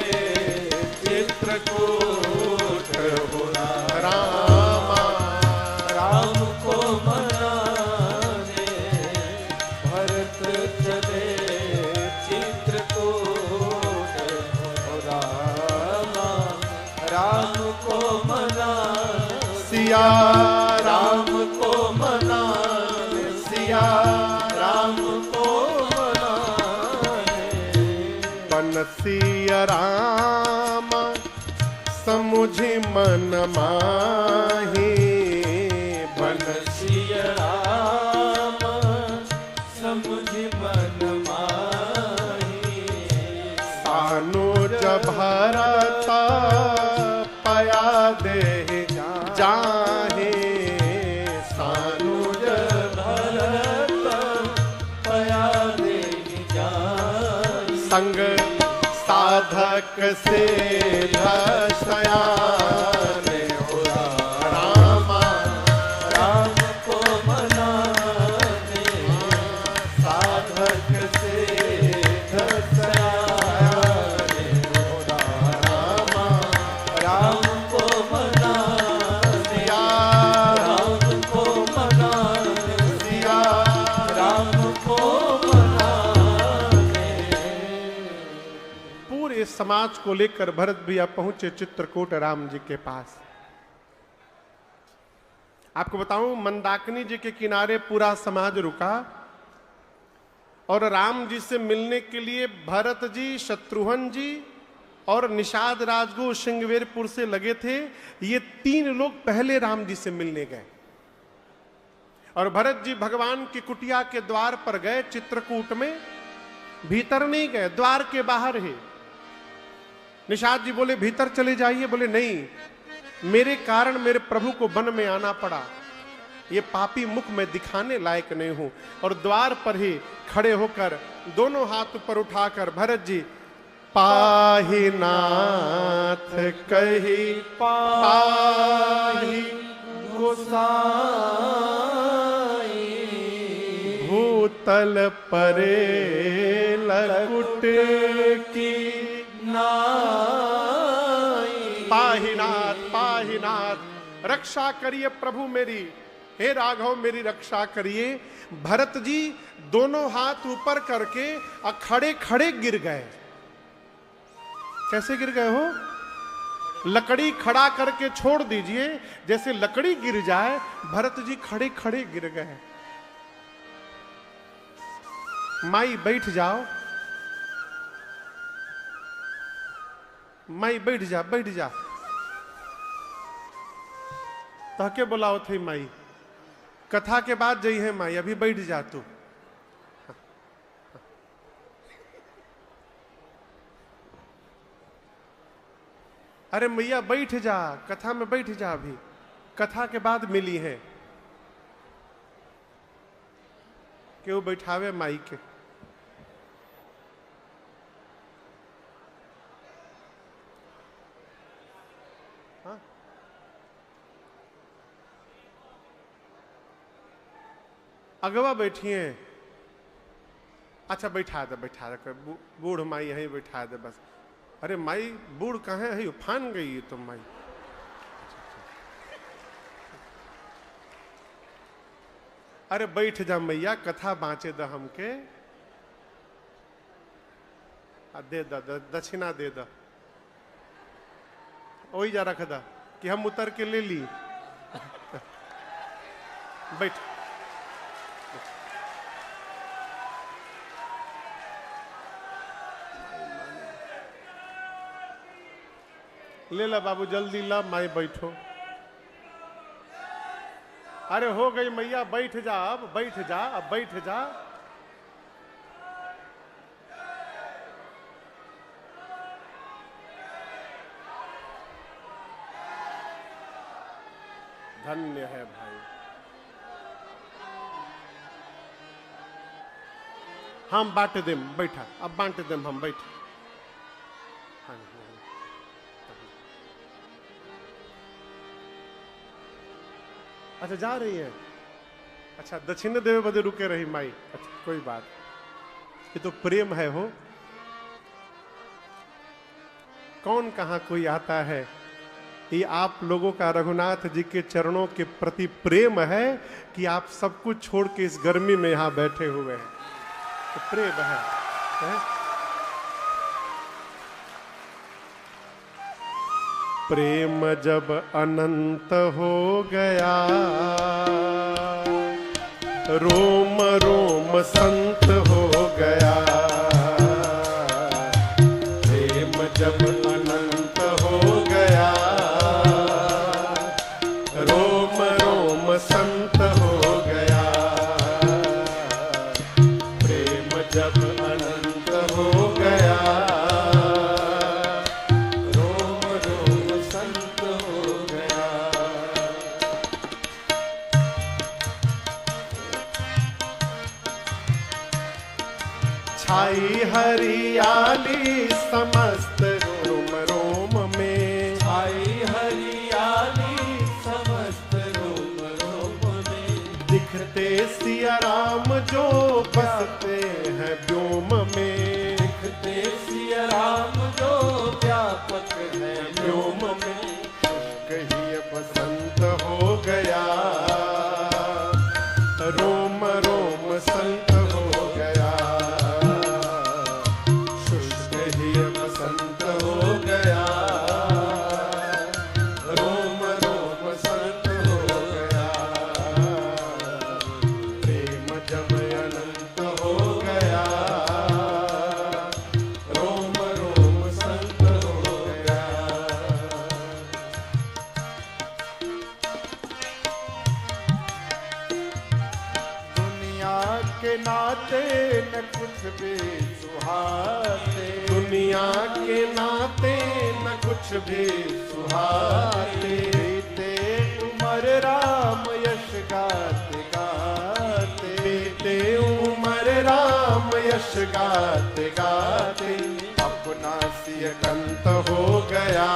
चित्रकूट हो, रामा राम को मनाने। भरत चले चित्रकूट हो, रामा राम को मनाने। सिया राम को मनाने, सिया राम को मनाने। बनसिया राम समुझि मन माही, बनसिया राम समुझि मन माही। सानुज भरत पया देहि जाहे, सानुज भरत पया देहि जाहि। संग साधक से धसयाने हो रामा, राम को मनाने साधक से धसयाने हो रामा। राम को मनाने राम को मनाने राम को मनाने। पूरे समाज को लेकर भरत भैया पहुंचे चित्रकूट राम जी के पास। आपको बताऊं, मंदाकिनी जी के किनारे पूरा समाज रुका और राम जी से मिलने के लिए भरत जी, शत्रुघ्न जी और निषाद राजगुरु श्रृंगवेरपुर से लगे थे। ये 3 लोग पहले राम जी से मिलने गए और भरत जी भगवान की कुटिया के द्वार पर गए चित्रकूट में। भीतर नहीं गए, द्वार के बाहर ही। निषाद जी बोले भीतर चले जाइए, बोले नहीं, मेरे कारण मेरे प्रभु को वन में आना पड़ा, ये पापी मुख में दिखाने लायक नहीं हूं। और द्वार पर ही खड़े होकर दोनों हाथ ऊपर उठाकर भरत जी पाहि नाथ कही पाहि गोसाई। भूतल परे लकुट की नाई। पाहिनाथ पाहिनाथ, रक्षा करिए प्रभु मेरी, हे राघव मेरी रक्षा करिए। भरत जी दोनों हाथ ऊपर करके खड़े खड़े गिर गए। कैसे गिर गए हो? लकड़ी खड़ा करके छोड़ दीजिए, जैसे लकड़ी गिर जाए भरत जी खड़े खड़े गिर गए। माई बैठ जाओ, माई बैठ जा, बैठ जा। तहके बुलाओ थे माई, कथा के बाद जई है माई, अभी बैठ जा तू। अरे मैया बैठ जा, कथा में बैठ जा, अभी कथा के बाद मिली है। क्यों बैठावे माई के? अगवा बैठी हैं। अच्छा बैठा दे, बैठा दे, बूढ़ माई यहीं बैठा दे बस। अरे माई बूढ़ कहाँ है, फान गई है तुम माई। अरे बैठ जा मैया, कथा बाँचे द हमके। दे द दक्षिणा दे द, वही जा रख द कि हम उतर के ले ली। बैठ। ले ला बाबू, जल्दी ला, माई बैठो। अरे हो गई मैया, बैठ जा, अब बैठ जा, अब बैठ जा। धन्य है भाई। हम बांट देम, बैठा, अब बांट देम, हम बैठ। अच्छा जा रही है, अच्छा दक्षिण देवे बदे रुके रही माई। अच्छा कोई बात, ये तो प्रेम है हो। कौन कहां कोई आता है, ये आप लोगों का रघुनाथ जी के चरणों के प्रति प्रेम है कि आप सब कुछ छोड़ के इस गर्मी में यहां बैठे हुए हैं, तो प्रेम है? प्रेम जब अनंत हो गया, रोम रोम संत हो गया। हरियाली समस्त रोम रोम में, छाई हरियाली समस्त रोम रोम में। दिखते सिया राम जो बसते हैं व्योम में, दिखते सिया राम जो व्यापक है व्योम में। कहिए बसंत हो गया, रोम रोम संत हो गया, शुष्क ही बसंत हो गया, रोम रोम संत हो गया, प्रेम जब अनंत हो गया, रोम रोम संत हो गया। दुनिया के नाते न कुछ भी सुहाते, दुनिया के नाते न कुछ भी सुहाते, बीते उम्र राम यश गाते गाते, बीते उम्र राम यश गाते गाते, अपना सिय कंत हो गया,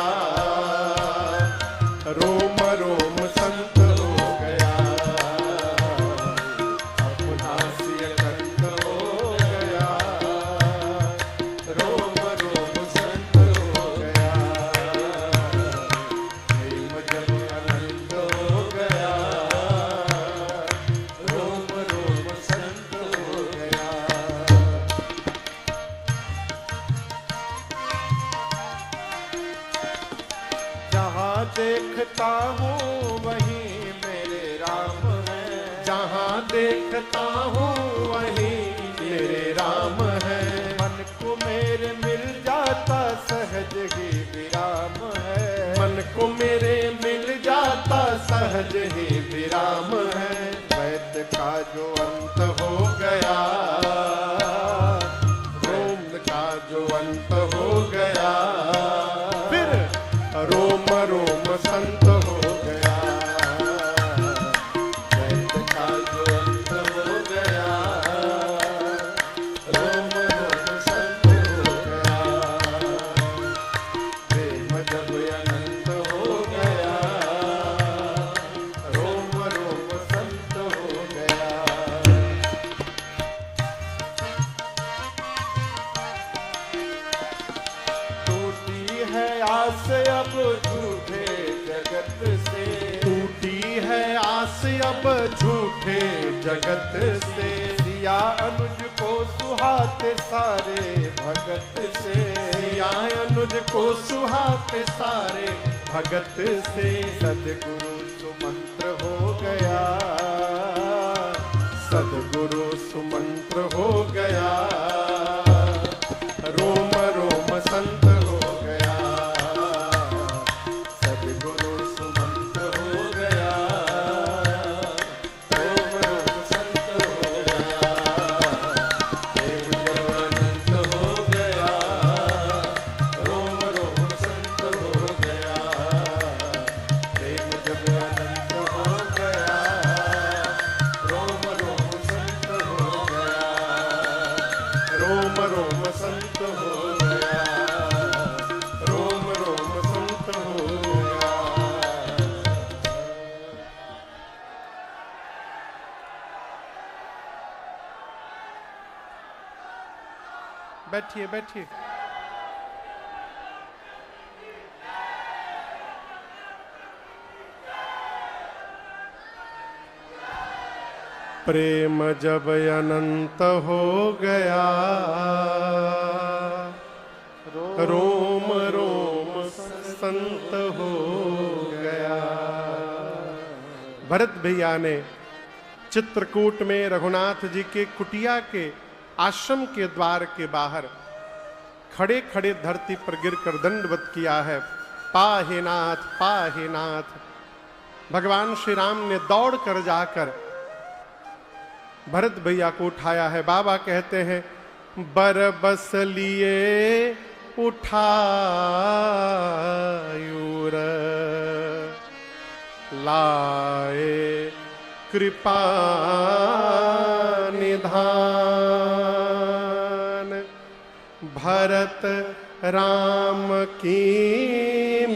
रोम रोम संत हो गया, अपना सिय कंत हो गया, रोम रोम संत हो गया, प्रेम जब अनंत हो गया, रोम रोम संत हो गया। जहाँ देखता हूँ वहीं मेरे राम है, जहाँ देखता हूँ वहीं मेरे राम है, मन को मेरे मिल जाता सहज ही विराम है, मन को मेरे मिल जाता सहज ही विराम है, वैद्य का जो अंत हो गया, रोम का जो अंत हो गया, फिर रोम रोम संत हो गया, वैद्य का जो अंत हो गया, रोम रोम संत हो गया, प्रेम जब अनंत हो गया, रोम रोम संत हो गया। टूटी है आस अब झूठे जगत से, टूटी है आस अब झूठे जगत से, सिया अनुज को सुहाते सारे भगत से, सिया अनुज को सुहाते सारे भगत से, सदगुरु सुमंत्र हो गया, सदगुरु सुमंत्र हो गया, रोम रोम संत हो गया, सदगुरु सुमंत्र हो गया, रोम रोम संत हो गया, प्रेम जब अनंत हो गया, रोम रोम संत हो गया, प्रेम जब अनंत हो गया, रोम रोम संत हो गया, रोम रोम संत हो गया, रोम रोम संत हो गया। बैठिए बैठिए। प्रेम जब अनंत हो गया, रोम रोम संत हो गया। भरत भैया ने चित्रकूट में रघुनाथ जी के कुटिया के आश्रम के द्वार के बाहर खड़े खड़े धरती पर गिरकर दंडवत किया है, पाहे नाथ पाहे नाथ। भगवान श्री राम ने दौड़ कर जाकर भरत भैया को उठाया है। बाबा कहते हैं बरबस लिए उठायूर लाए कृपा निधान, भर भारत राम की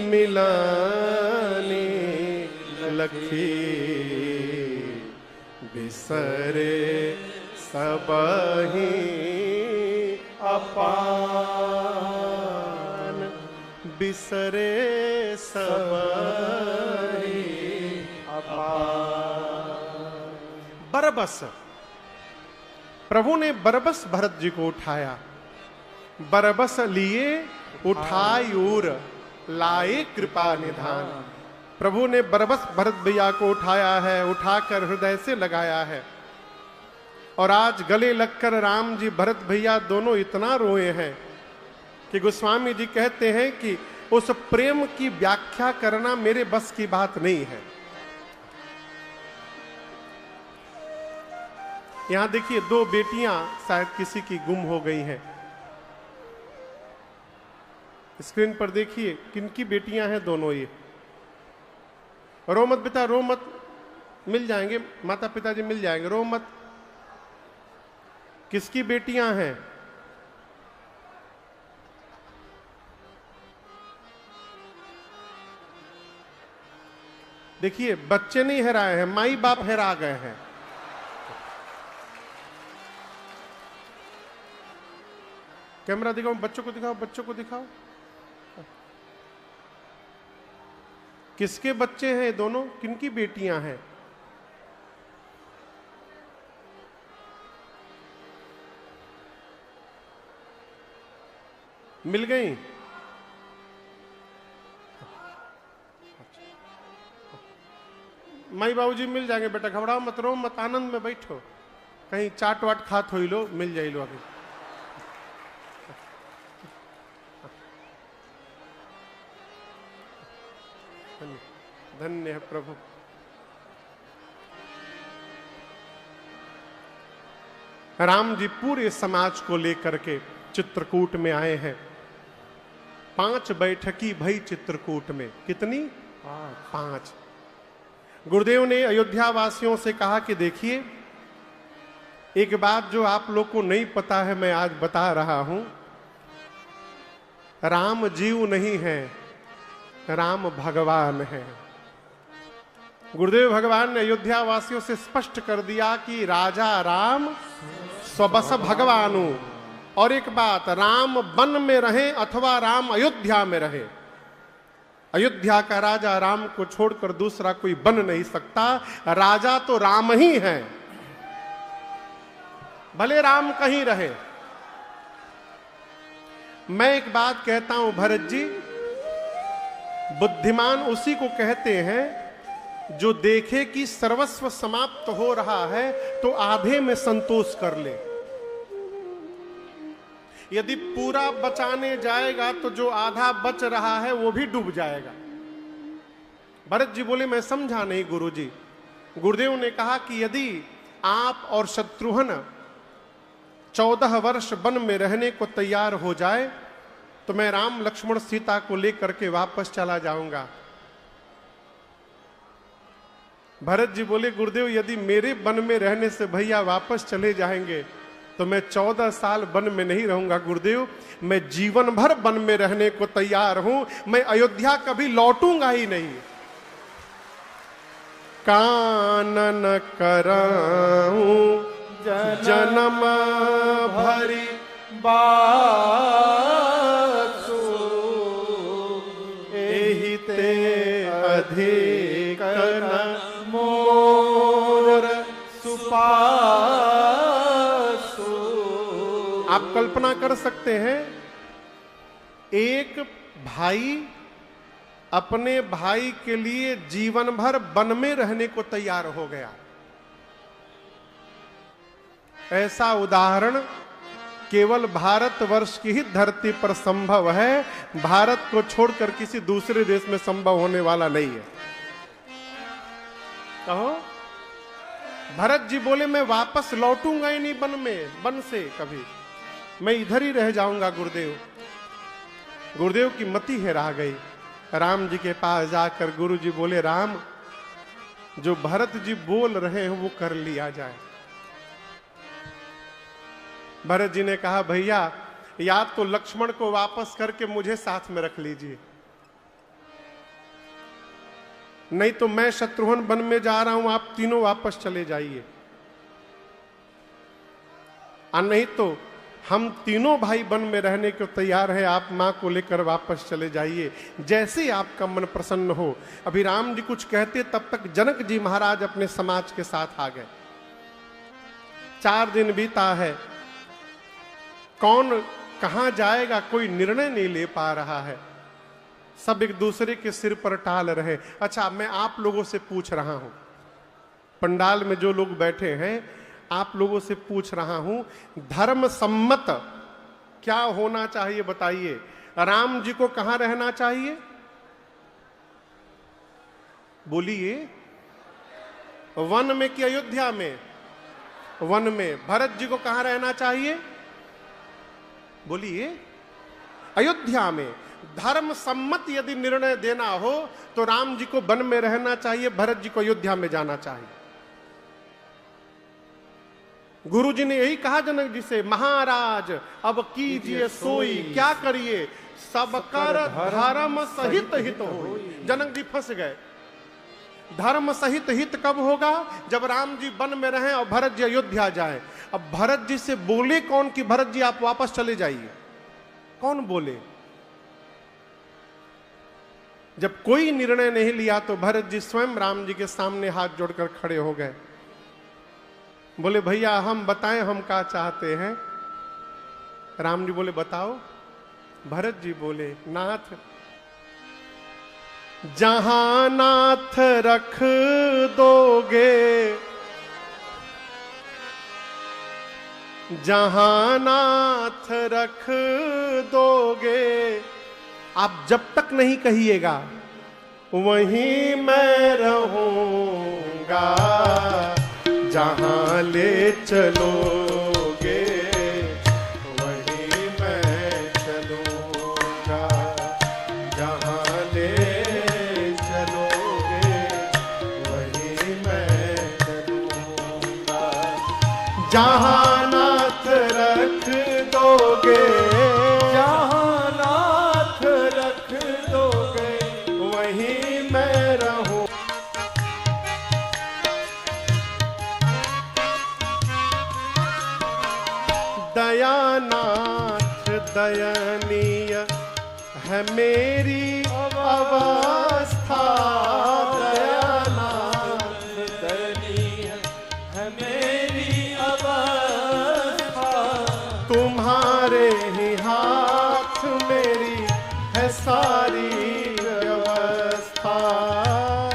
मिलानी लखी, बिसरे सबहि अपान, बिसरे सबहि अपान। बरबस, प्रभु ने बरबस भरत जी को उठाया। बरबस लिए उठायूर लाए कृपा निधान। प्रभु ने बरबस भरत भैया को उठाया है, उठाकर हृदय से लगाया है। और आज गले लगकर राम जी भरत भैया दोनों इतना रोए हैं कि गोस्वामी जी कहते हैं कि उस प्रेम की व्याख्या करना मेरे बस की बात नहीं है। यहां देखिए, दो बेटियां शायद किसी की गुम हो गई हैं। स्क्रीन पर देखिए किनकी बेटियां हैं दोनों ये। रो मत बेटा, रो मत, मिल जाएंगे, माता पिताजी मिल जाएंगे, रो मत। किसकी बेटियां हैं? देखिए, बच्चे नहीं हेराए हैं, माई बाप हेरा गए हैं। कैमरा दिखाओ, बच्चों को दिखाओ, बच्चों को दिखाओ। किसके बच्चे हैं दोनों? किनकी बेटियां हैं? मिल गई? माई बाबूजी मिल जाएंगे बेटा, घबराओ मत, रो मत, आनंद में बैठो। कहीं चाट वाट खात हो लो, मिल जाए लो अभी। धन्य है प्रभु। राम जी पूरे समाज को लेकर के चित्रकूट में आए हैं। 5 बैठकी भई चित्रकूट में। कितनी? 5। गुरुदेव ने अयोध्या वासियों से कहा कि देखिए, एक बात जो आप लोग को नहीं पता है मैं आज बता रहा हूं। राम जीव नहीं है, राम भगवान है। गुरुदेव भगवान ने अयोध्या वासियों से स्पष्ट कर दिया कि राजा राम स्वबस भगवानु। और एक बात, राम वन में रहे अथवा राम अयोध्या में रहे, अयोध्या का राजा राम को छोड़कर दूसरा कोई बन नहीं सकता। राजा तो राम ही है, भले राम कहीं रहे। मैं एक बात कहता हूं भरत जी, बुद्धिमान उसी को कहते हैं जो देखे कि सर्वस्व समाप्त हो रहा है तो आधे में संतोष कर ले। यदि पूरा बचाने जाएगा तो जो आधा बच रहा है वो भी डूब जाएगा। भरत जी बोले मैं समझा नहीं गुरुजी। गुरुदेव ने कहा कि यदि आप और शत्रुघ्न 14 वर्ष वन में रहने को तैयार हो जाए तो मैं राम लक्ष्मण सीता को लेकर के वापस चला जाऊंगा। भरत जी बोले गुरुदेव यदि मेरे वन में रहने से भैया वापस चले जाएंगे तो मैं 14 साल वन में नहीं रहूंगा गुरुदेव, मैं जीवन भर वन में रहने को तैयार हूं, मैं अयोध्या कभी लौटूंगा ही नहीं। कानन कराऊं जन्म भरी बासु, एहि ते अधिक न मोर सुपासु। आप कल्पना कर सकते हैं, एक भाई अपने भाई के लिए जीवन भर वन में रहने को तैयार हो गया। ऐसा उदाहरण केवल भारतवर्ष की ही धरती पर संभव है, भारत को छोड़कर किसी दूसरे देश में संभव होने वाला नहीं है। कहो, भरत जी बोले मैं वापस लौटूंगा ही नहीं वन में, वन से कभी, मैं इधर ही रह जाऊंगा गुरुदेव। गुरुदेव की मति हेरा गई। राम जी के पास जाकर गुरु जी बोले राम, जो भरत जी बोल रहे हैं वो कर लिया जाए। भरत जी ने कहा भैया या तो लक्ष्मण को वापस करके मुझे साथ में रख लीजिए, नहीं तो मैं शत्रुघ्न वन में जा रहा हूं, आप तीनों वापस चले जाइए, और नहीं तो हम तीनों भाई वन में रहने को तैयार है, आप मां को लेकर वापस चले जाइए, जैसे आपका मन प्रसन्न हो। अभी राम जी कुछ कहते तब तक जनक जी महाराज अपने समाज के साथ आ गए। 4 दिन बीता है, कौन कहां जाएगा कोई निर्णय नहीं ले पा रहा है, सब एक दूसरे के सिर पर टाल रहे। अच्छा, मैं आप लोगों से पूछ रहा हूं, पंडाल में जो लोग बैठे हैं, आप लोगों से पूछ रहा हूं, धर्म सम्मत क्या होना चाहिए बताइए। राम जी को कहां रहना चाहिए? बोलिए, वन में कि अयोध्या में? वन में। भरत जी को कहां रहना चाहिए? बोलिए, अयोध्या में। धर्म सम्मत यदि निर्णय देना हो तो राम जी को वन में रहना चाहिए, भरत जी को अयोध्या में जाना चाहिए। गुरु जी ने यही कहा जनक जी से, महाराज अब कीजिए सोई, क्या करिए? सब कर धर्म सहित हित हो। जनक जी फंस गए। धर्म सहित हित कब होगा? जब राम जी वन में रहें और भरत जी अयोध्या जाएं। अब भरत जी से बोले कौन कि भरत जी आप वापस चले जाइए? कौन बोले? जब कोई निर्णय नहीं लिया तो भरत जी स्वयं राम जी के सामने हाथ जोड़कर खड़े हो गए। बोले, भैया हम बताएं हम क्या चाहते हैं? राम जी बोले, बताओ। भरत जी बोले, नाथ, जहां नाथ रख दोगे, जहां नाथ रख दोगे, आप जब तक नहीं कहिएगा वहीं मैं रहूंगा। जहां ले चलोगे वहीं मैं चलूंगा। जहां ले चलोगे वहीं मैं चलूंगा। जहां नाथ रख दोगे, जहां नाथ रख दोगे वहीं मैं रहूं। दयानाथ दयनीय है मेरी अवस्था। दयानाथ दयनीय है मेरी अवस्था। तुम्हारे ही हाथ मेरी है सारी व्यवस्था।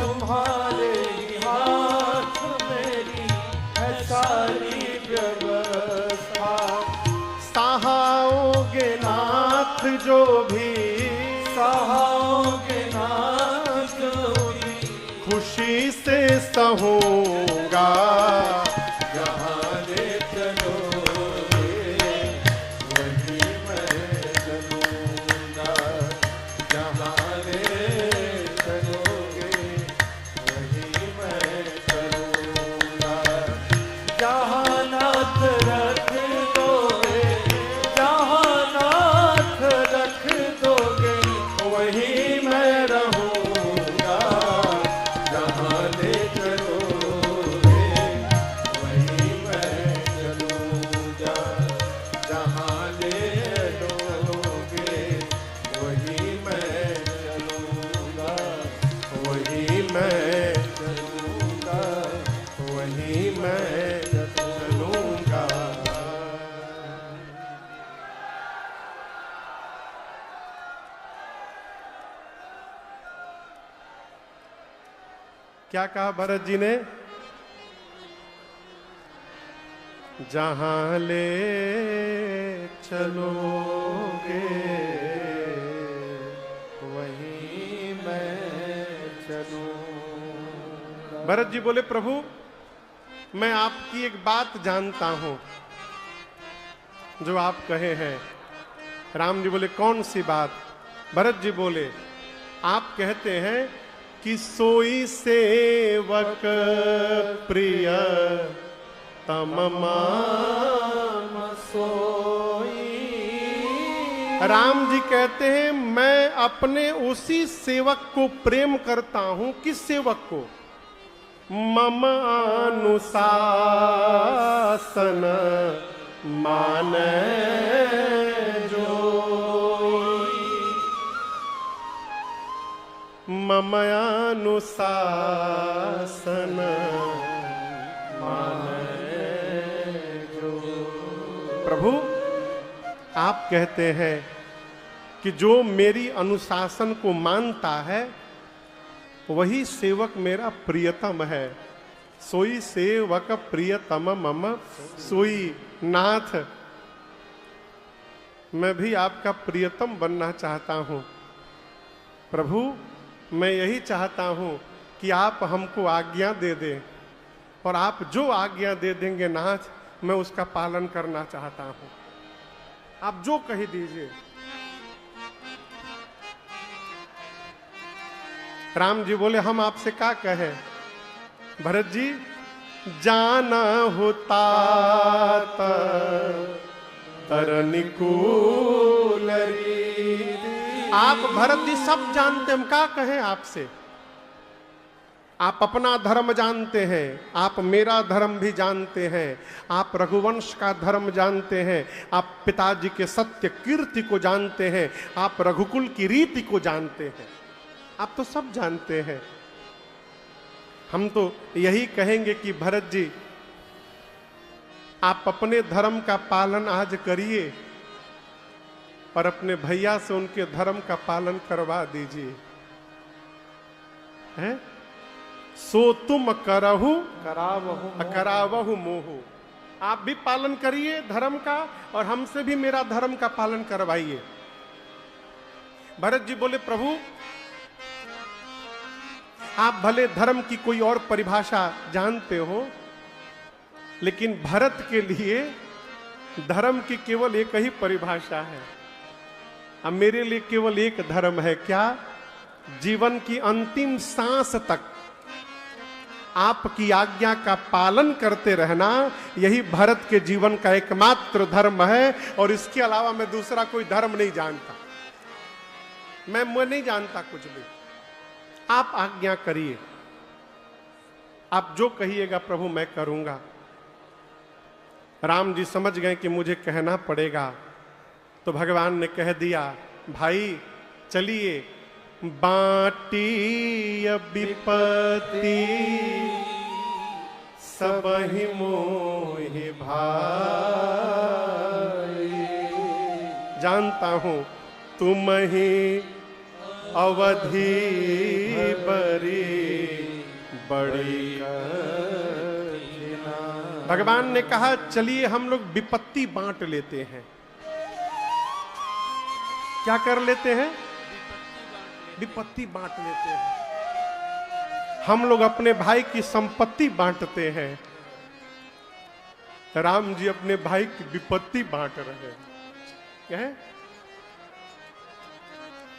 तुम्हारे ही हाथ मेरी है सारी व्यवस्था। सहाओगे नाथ जो भी, सहाओगे नाथ जो भी, खुशी से सहूंगा। जहां ले चलोगे वहीं मैं चलूंगा। जहां ले चलोगे वहीं मैं चलूंगा। जहां नाथ रख दोगे, जहां नाथ रख दोगे वहीं मैं रहूंगा। जहां ले चलोगे वहीं मैं चलूंगा। जहां ले चलोगे वहीं मैं चलूंगा। वही मैं, चलूंगा वही मैं चलूंगा। क्या कहा भरत जी ने? जहां ले चलोगे वहीं मैं चलूंगा। भरत जी बोले, प्रभु मैं आपकी एक बात जानता हूं जो आप कहे हैं। राम जी बोले, कौन सी बात? भरत जी बोले, आप कहते हैं कि सोई सेवक प्रिय तम मान सोई राम जी कहते हैं मैं अपने उसी सेवक को प्रेम करता हूं। किस सेवक को? मम अनुशासन माने जो, मम अनुशासन माने जो। प्रभु आप कहते हैं कि जो मेरी अनुशासन को मानता है वही सेवक मेरा प्रियतम है। सोई सेवक प्रियतम मम सोई। नाथ, मैं भी आपका प्रियतम बनना चाहता हूं। प्रभु मैं यही चाहता हूं कि आप हमको आज्ञा दे दें, और आप जो आज्ञा दे देंगे नाथ, मैं उसका पालन करना चाहता हूं। आप जो कह दीजिए। राम जी बोले हम आपसे क्या कहें? भरत जी, जाना होता तरनिकूल रीति। आप भरत जी सब जानते, हम क्या कहें आपसे? आप अपना धर्म जानते हैं, आप मेरा धर्म भी जानते हैं, आप रघुवंश का धर्म जानते हैं, आप पिताजी के सत्य कीर्ति को जानते हैं, आप रघुकुल की रीति को जानते हैं, आप तो सब जानते हैं। हम तो यही कहेंगे कि भरत जी आप अपने धर्म का पालन आज करिए और अपने भैया से उनके धर्म का पालन करवा दीजिए। हैं? सो तुम करहु करावहु मोहु। आप भी पालन करिए धर्म का और हमसे भी मेरा धर्म का पालन करवाइए। भरत जी बोले प्रभु आप भले धर्म की कोई और परिभाषा जानते हो, लेकिन भरत के लिए धर्म की केवल एक ही परिभाषा है। अब मेरे लिए केवल एक धर्म है। क्या? जीवन की अंतिम सांस तक आपकी आज्ञा का पालन करते रहना, यही भरत के जीवन का एकमात्र धर्म है। और इसके अलावा मैं दूसरा कोई धर्म नहीं जानता। मैं नहीं जानता कुछ भी। आप आज्ञा करिए, आप जो कहिएगा प्रभु मैं करूंगा। राम जी समझ गए कि मुझे कहना पड़ेगा, तो भगवान ने कह दिया भाई चलिए, बाटी विपत्ति सबहि मोहि भाई। जानता हूं तुम ही अवधि बड़ी बड़ी। भगवान ने कहा चलिए हम लोग विपत्ति बांट लेते हैं। क्या कर लेते हैं? विपत्ति बांट लेते हैं। हम लोग अपने भाई की संपत्ति बांटते हैं। राम जी अपने भाई की विपत्ति बांट रहे हैं। क्या है?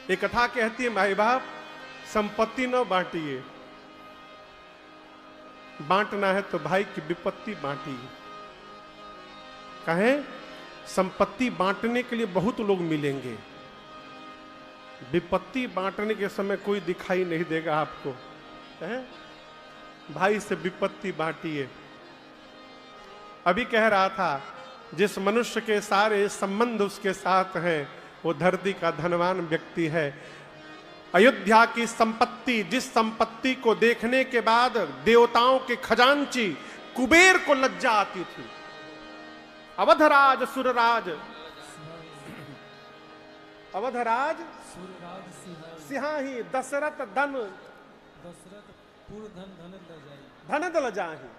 एक कथा कहती है भाई बाप संपत्ति न बांटिए, बांटना है तो भाई की विपत्ति बांटिए। कहें संपत्ति बांटने के लिए बहुत लोग मिलेंगे, विपत्ति बांटने के समय कोई दिखाई नहीं देगा आपको। है? भाई से विपत्ति बांटिए। अभी कह रहा था जिस मनुष्य के सारे संबंध उसके साथ हैं वो धरती का धनवान व्यक्ति है। अयोध्या की संपत्ति, जिस संपत्ति को देखने के बाद देवताओं के खजांची कुबेर को लज्जा आती थी। अवधराज सुरराज, अवधराज सिंहाही, दशरथ धन धन दल जाही।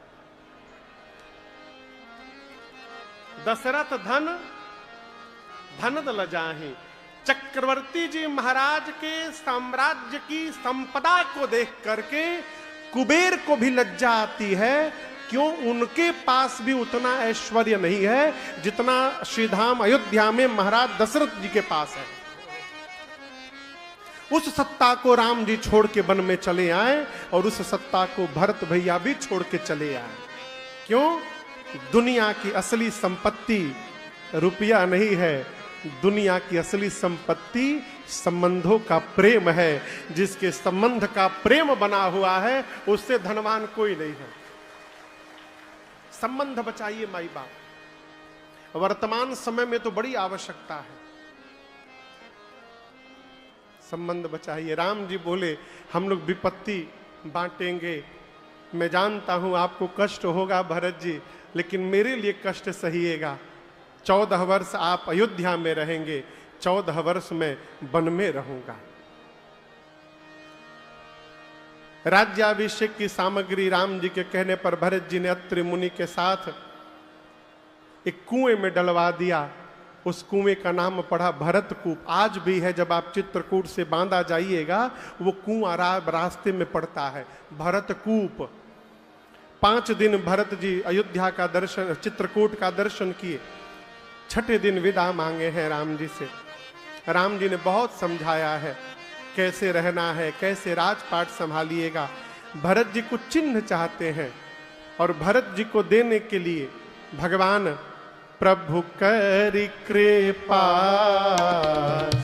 दशरथ धन धन दल जाही। चक्रवर्ती जी महाराज के साम्राज्य की संपदा को देख करके कुबेर को भी लज्जा आती है। क्यों? उनके पास भी उतना ऐश्वर्य नहीं है जितना श्रीधाम अयोध्या में महाराज दशरथ जी के पास है। उस सत्ता को राम जी छोड़ के वन में चले आए और उस सत्ता को भरत भैया भी छोड़ के चले आए। क्यों? दुनिया की असली संपत्ति रुपया नहीं है, दुनिया की असली संपत्ति संबंधों का प्रेम है। जिसके संबंध का प्रेम बना हुआ है उससे धनवान कोई नहीं है। संबंध बचाइए माई बाप, वर्तमान समय में तो बड़ी आवश्यकता है। संबंध बचाइए। राम जी बोले हम लोग विपत्ति बांटेंगे, मैं जानता हूं आपको कष्ट होगा भरत जी, लेकिन मेरे लिए कष्ट सहिएगा। 14 वर्ष आप अयोध्या में रहेंगे, 14 वर्ष में वन में रहूंगा। राज्याभिषेक की सामग्री राम जी के कहने पर भरत जी ने अत्रि मुनि के साथ एक कुएं में डलवा दिया। उस कुएं का नाम पड़ा भरत कूप। आज भी है, जब आप चित्रकूट से बांदा जाइएगा वो कुआं रास्ते में पड़ता है, भरत कूप। 5 दिन भरत जी अयोध्या का दर्शन, चित्रकूट का दर्शन किए। 6ठे दिन विदा मांगे हैं राम जी से। राम जी ने बहुत समझाया है कैसे रहना है, कैसे राजपाट संभालिएगा। भरत जी कुछ चिन्ह चाहते हैं और भरत जी को देने के लिए भगवान प्रभु करि कृपा